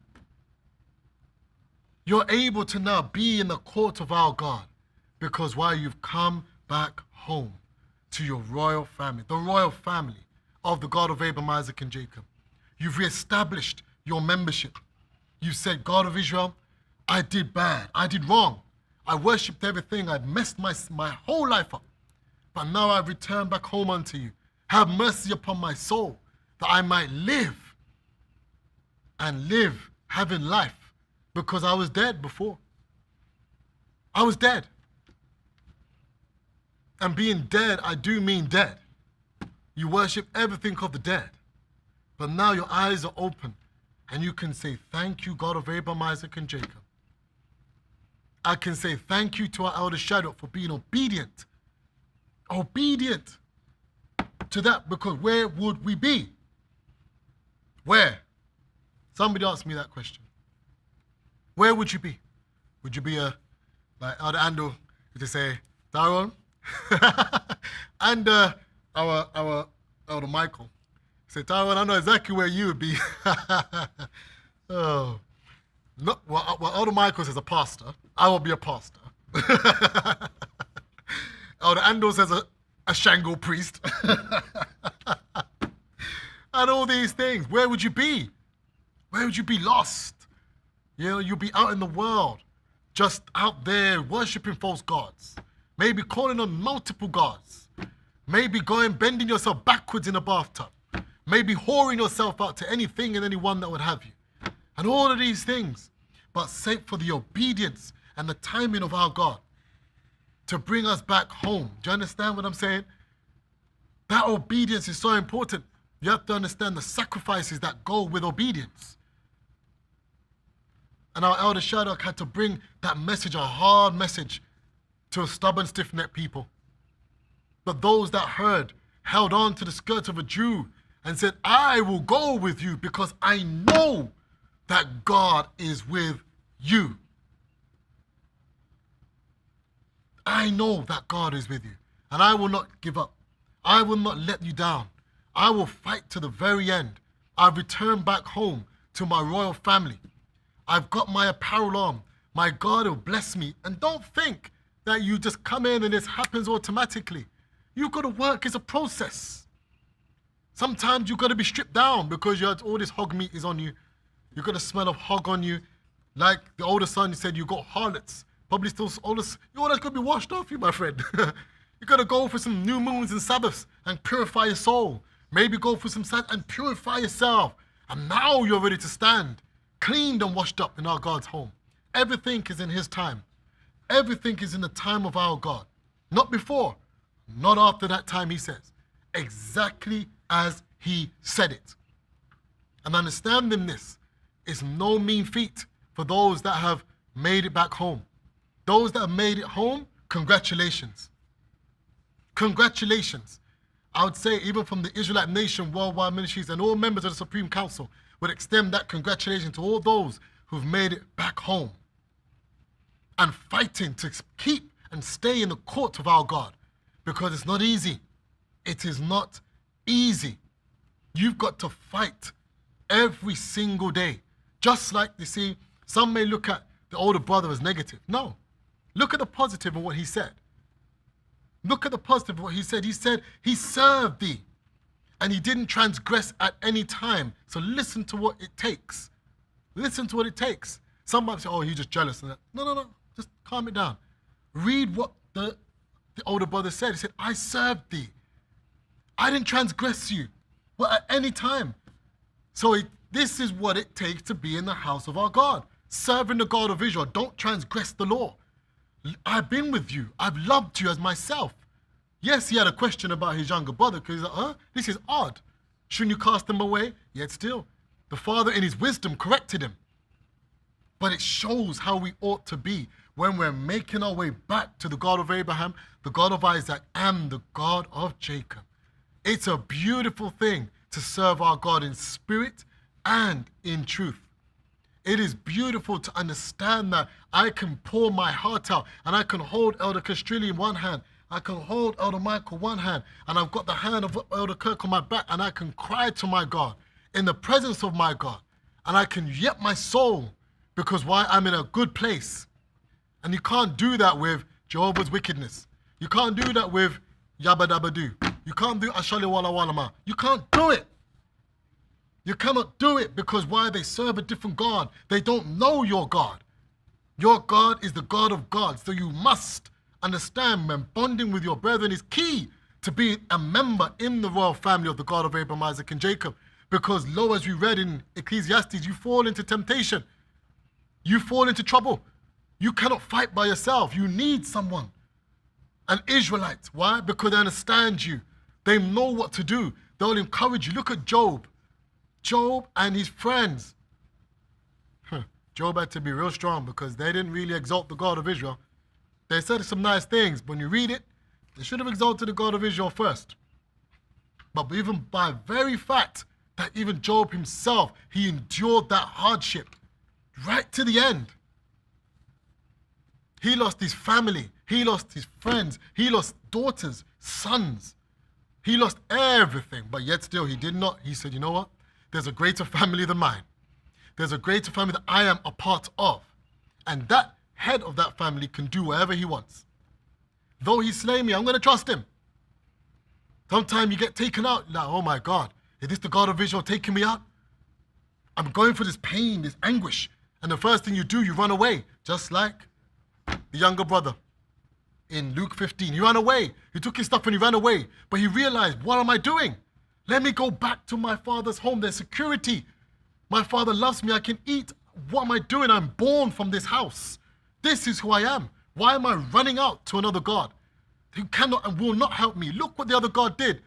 You're able to now be in the court of our God because why? You've come back home to your royal family, the royal family of the God of Abraham, Isaac, and Jacob. You've reestablished your membership. You've said, God of Israel, I did bad. I did wrong. I worshipped everything. I messed my whole life up. But now I've returned back home unto you. Have mercy upon my soul that I might live and live having life because I was dead before. I was dead. And being dead, I do mean dead. You worship everything of the dead. But now your eyes are open and you can say, thank you, God of Abraham, Isaac, and Jacob. I can say thank you to our elder Shadrach for being obedient. Obedient to that, because where would we be? Where? Somebody asked me that question. Where would you be? Would you be like Elder Andrew to say, Tyrone? And our Elder Michael said, Tyrone, I know exactly where you would be. Oh. No, well, Elder Michael says a pastor. I will be a pastor. Elder Andrew says a Shango priest. And all these things. Where would you be? Where would you be lost? You know, you'll be out in the world, just out there worshiping false gods. Maybe calling on multiple gods. Maybe bending yourself backwards in a bathtub. Maybe whoring yourself out to anything and anyone that would have you. And all of these things. But save for the obedience and the timing of our God to bring us back home. Do you understand what I'm saying? That obedience is so important. You have to understand the sacrifices that go with obedience. And our elder Shadrach had to bring that message, a hard message, to a stubborn, stiff-necked people. But those that heard held on to the skirt of a Jew and said, I will go with you because I know that God is with you. I know that God is with you, and I will not give up. I will not let you down. I will fight to the very end. I've returned back home to my royal family. I've got my apparel on. My God will bless me. And don't think that you just come in and this happens automatically. You've got to work. It's a process. Sometimes you've got to be stripped down because all this hog meat is on you. You've got a smell of hog on you. Like the older son, he said, you got harlots. Probably still all this. All that's going to be washed off you, my friend. You got to go for some new moons and Sabbaths and purify your soul. Maybe go for some Sabbath and purify yourself. And now you're ready to stand, cleaned and washed up in our God's home. Everything is in his time. Everything is in the time of our God. Not before, not after that time, he says. Exactly as he said it. And understanding this is no mean feat for those that have made it back home. Those that have made it home, congratulations. Congratulations. I would say even from the Israelite nation, worldwide ministries, and all members of the Supreme Council would extend that congratulations to all those who've made it back home and fighting to keep and stay in the court of our God, because it's not easy. It is not easy. You've got to fight every single day. Just like, you see, some may look at the older brother as negative. No. Look at the positive of what he said. Look at the positive of what he said. He said he served thee and he didn't transgress at any time. So listen to what it takes. Listen to what it takes. Somebody say, oh, he's just jealous. No, no, no. Just calm it down. Read what the older brother said. He said, I served thee. I didn't transgress you at any time. So this is what it takes to be in the house of our God. Serving the God of Israel. Don't transgress the law. I've been with you. I've loved you as myself. Yes, he had a question about his younger brother because he's like, this is odd. Shouldn't you cast him away? Yet still, the father in his wisdom corrected him. But it shows how we ought to be when we're making our way back to the God of Abraham, the God of Isaac, and the God of Jacob. It's a beautiful thing to serve our God in spirit and in truth. It is beautiful to understand that I can pour my heart out and I can hold Elder Castrilli in one hand. I can hold Elder Michael one hand and I've got the hand of Elder Kirk on my back and I can cry to my God in the presence of my God. And I can yet my soul because why? I'm in a good place. And you can't do that with Jehovah's wickedness. You can't do that with Yabba Dabba Doo. You can't do Ashali Wala Wala Ma. You can't do it. You cannot do it because why? They serve a different God. They don't know your God. Your God is the God of gods. So you must understand when bonding with your brethren is key to be a member in the royal family of the God of Abraham, Isaac, and Jacob. Because lo, as we read in Ecclesiastes, you fall into temptation. You fall into trouble. You cannot fight by yourself. You need someone. An Israelite. Why? Because they understand you. They know what to do. They'll encourage you. Look at Job. Job and his friends. Job had to be real strong because they didn't really exalt the God of Israel. They said some nice things, but when you read it, they should have exalted the God of Israel first. But even by very fact that even Job himself, he endured that hardship right to the end. He lost his family. He lost his friends. He lost daughters, sons. He lost everything, but yet still he did not. He said, you know what? There's a greater family than mine. There's a greater family that I am a part of. And that head of that family can do whatever he wants. Though he slay me, I'm going to trust him. Sometimes you get taken out. Like, oh my God, is this the God of Israel taking me out? I'm going for this pain, this anguish. And the first thing you do, you run away. Just like the younger brother in Luke 15. He ran away. He took his stuff and he ran away. But he realized, what am I doing? Let me go back to my father's home. There's security. My father loves me. I can eat. What am I doing? I'm born from this house. This is who I am. Why am I running out to another God who cannot and will not help me? Look what the other God did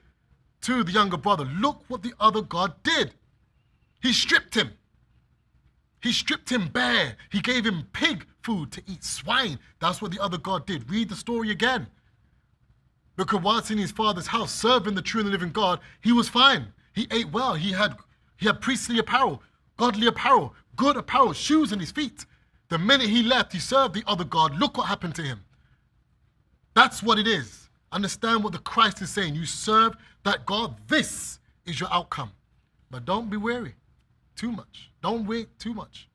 to the younger brother. Look what the other God did. He stripped him. He stripped him bare. He gave him pig food to eat, swine. That's what the other God did. Read the story again. Because whilst in his father's house, serving the true and living God, he was fine. He ate well. He had priestly apparel, godly apparel, good apparel, shoes on his feet. The minute he left, he served the other God. Look what happened to him. That's what it is. Understand what the Christ is saying. You serve that God. This is your outcome. But don't be weary too much. Don't wait too much.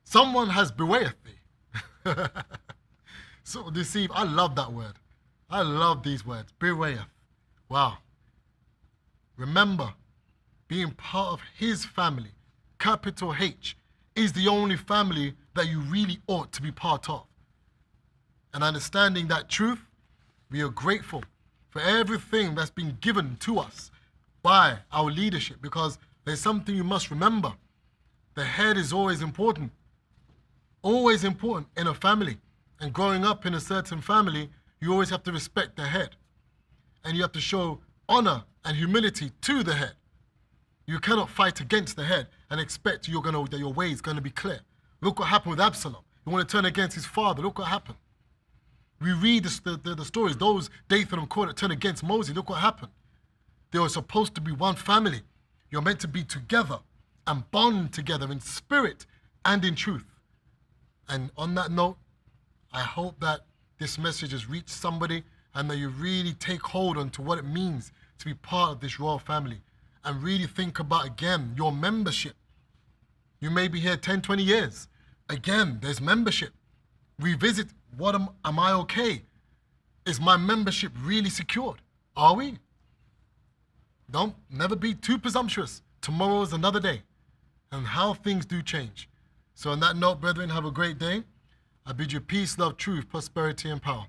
Someone has bewayeth thee. So deceive. I love that word. I love these words. Bewayeth. Wow. Remember, being part of his family, capital H, is the only family that you really ought to be part of. And understanding that truth, we are grateful for everything that's been given to us by our leadership, because there's something you must remember. The head is always important in a family. And growing up in a certain family, you always have to respect the head. And you have to show honor and humility to the head. You cannot fight against the head and expect that your way is going to be clear. Look what happened with Absalom. He wanted to turn against his father. Look what happened. We read the stories. Those Dathan and Korah turned against Moses. Look what happened. They were supposed to be one family. You're meant to be together and bond together in spirit and in truth. And on that note, I hope that this message has reached somebody and that you really take hold onto what it means to be part of this royal family and really think about, again, your membership. You may be here 10, 20 years. Again, there's membership. Revisit, am I okay? Is my membership really secured? Are we? Don't never be too presumptuous. Tomorrow is another day, and how things do change. So on that note, brethren, have a great day. I bid you peace, love, truth, prosperity, and power.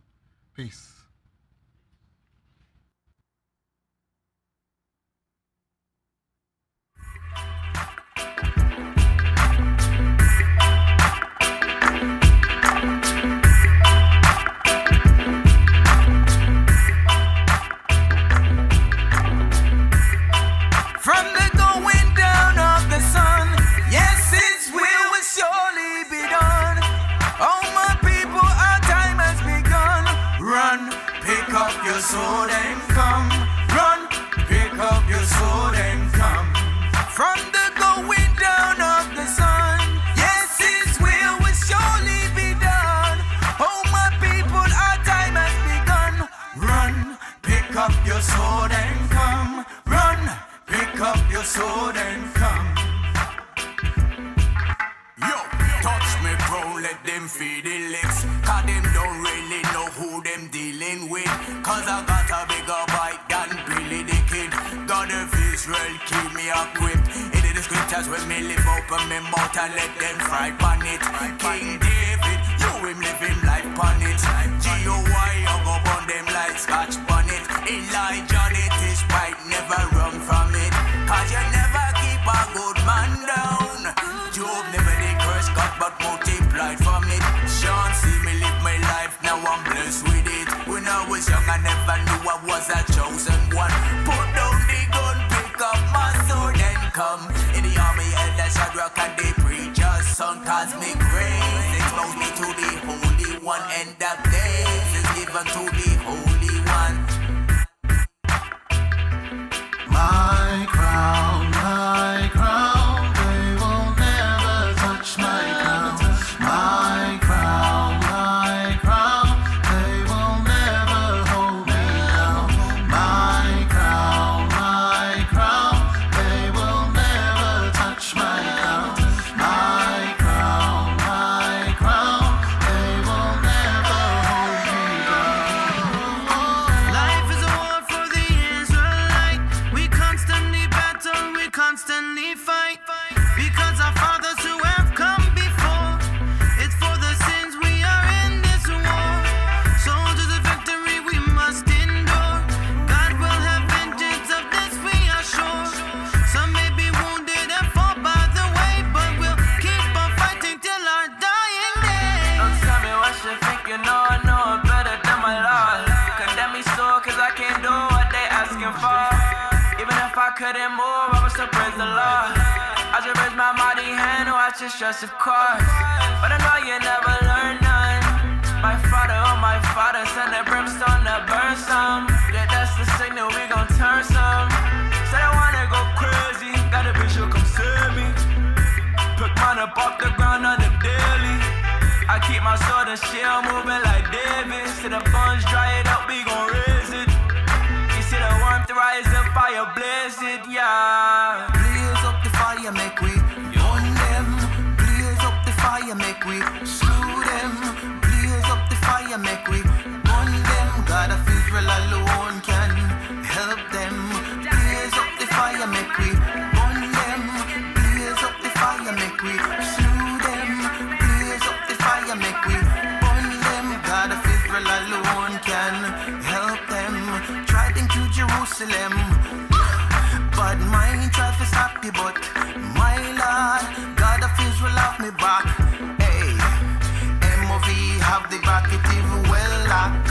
Peace. Sword and come, run, pick up your sword and come. From the going down of the sun, yes, His will surely be done. Oh, my people, our time has begun. Run, pick up your sword and come. Run, pick up your sword and come. Yo, touch me, bro, let them feed the licks. Cause them don't really know who them dealing with. Cause I got a bigger bite than Billy the Kid. God of Israel, keep me equipped. It is the scriptures when me live open me mouth and let them fry pan it. King David, you him live him life pan it. G.O.Y. you go burn them like Scotch bonnet. Elijah the tish bite, never run from it. Cause you never keep a good man down. Job never did curse God but multiplied from it. Sean see me live my life, now I'm blessed with it. When I was young I never knew I was a chosen one. Put down the gun, pick up my sword and come. In the army elder Shadrach and the preacher's son cosmic grace. Expose me to the Holy One, end of days is given to the Holy One. My crown, they will never touch my crown. My crown, they will never hold me down. My crown, they will never touch my crown. My crown, they will never hold me down. Life is a war for the Israelite. We constantly battle, we constantly fight. Because our fathers who have come before, it's for the sins we are in this war. Soldiers of victory we must endure. God will have vengeance of this, we are sure. Some may be wounded and fall by the way, but we'll keep on fighting till our dying day. Don't tell me what you think, you know I know it better than my Lord. Condemn me so cause I can't do what they asking for. Even if I couldn't move, I would still praise the Lord. I should raise my mighty hand, watch it stress of course. But I know you never learn none. My father, oh my father, send a brimstone to burn some. Yeah, that's the signal, we gon' turn some. Said I wanna go crazy, got a bitch who come save me. Pick mine up off the ground on the daily. I keep my sword and shield moving like David. See the bones dry it up, we gon' raise it. You see the warmth rise, the fire blaze it, yeah. Blaze up the fire, make we burn them. Blaze up the fire, make we slew them. Blaze up the fire, make we burn them. God of Israel alone can help them. Blaze up the fire, make we burn them. Blaze up the fire, make we slew them. Blaze up the fire, make we burn them. God of Israel alone can help them. Tried into Jerusalem, but mine tried to stop you, but my Lord, God of Israel have me back. Hey, MOV have the back, it even well locked.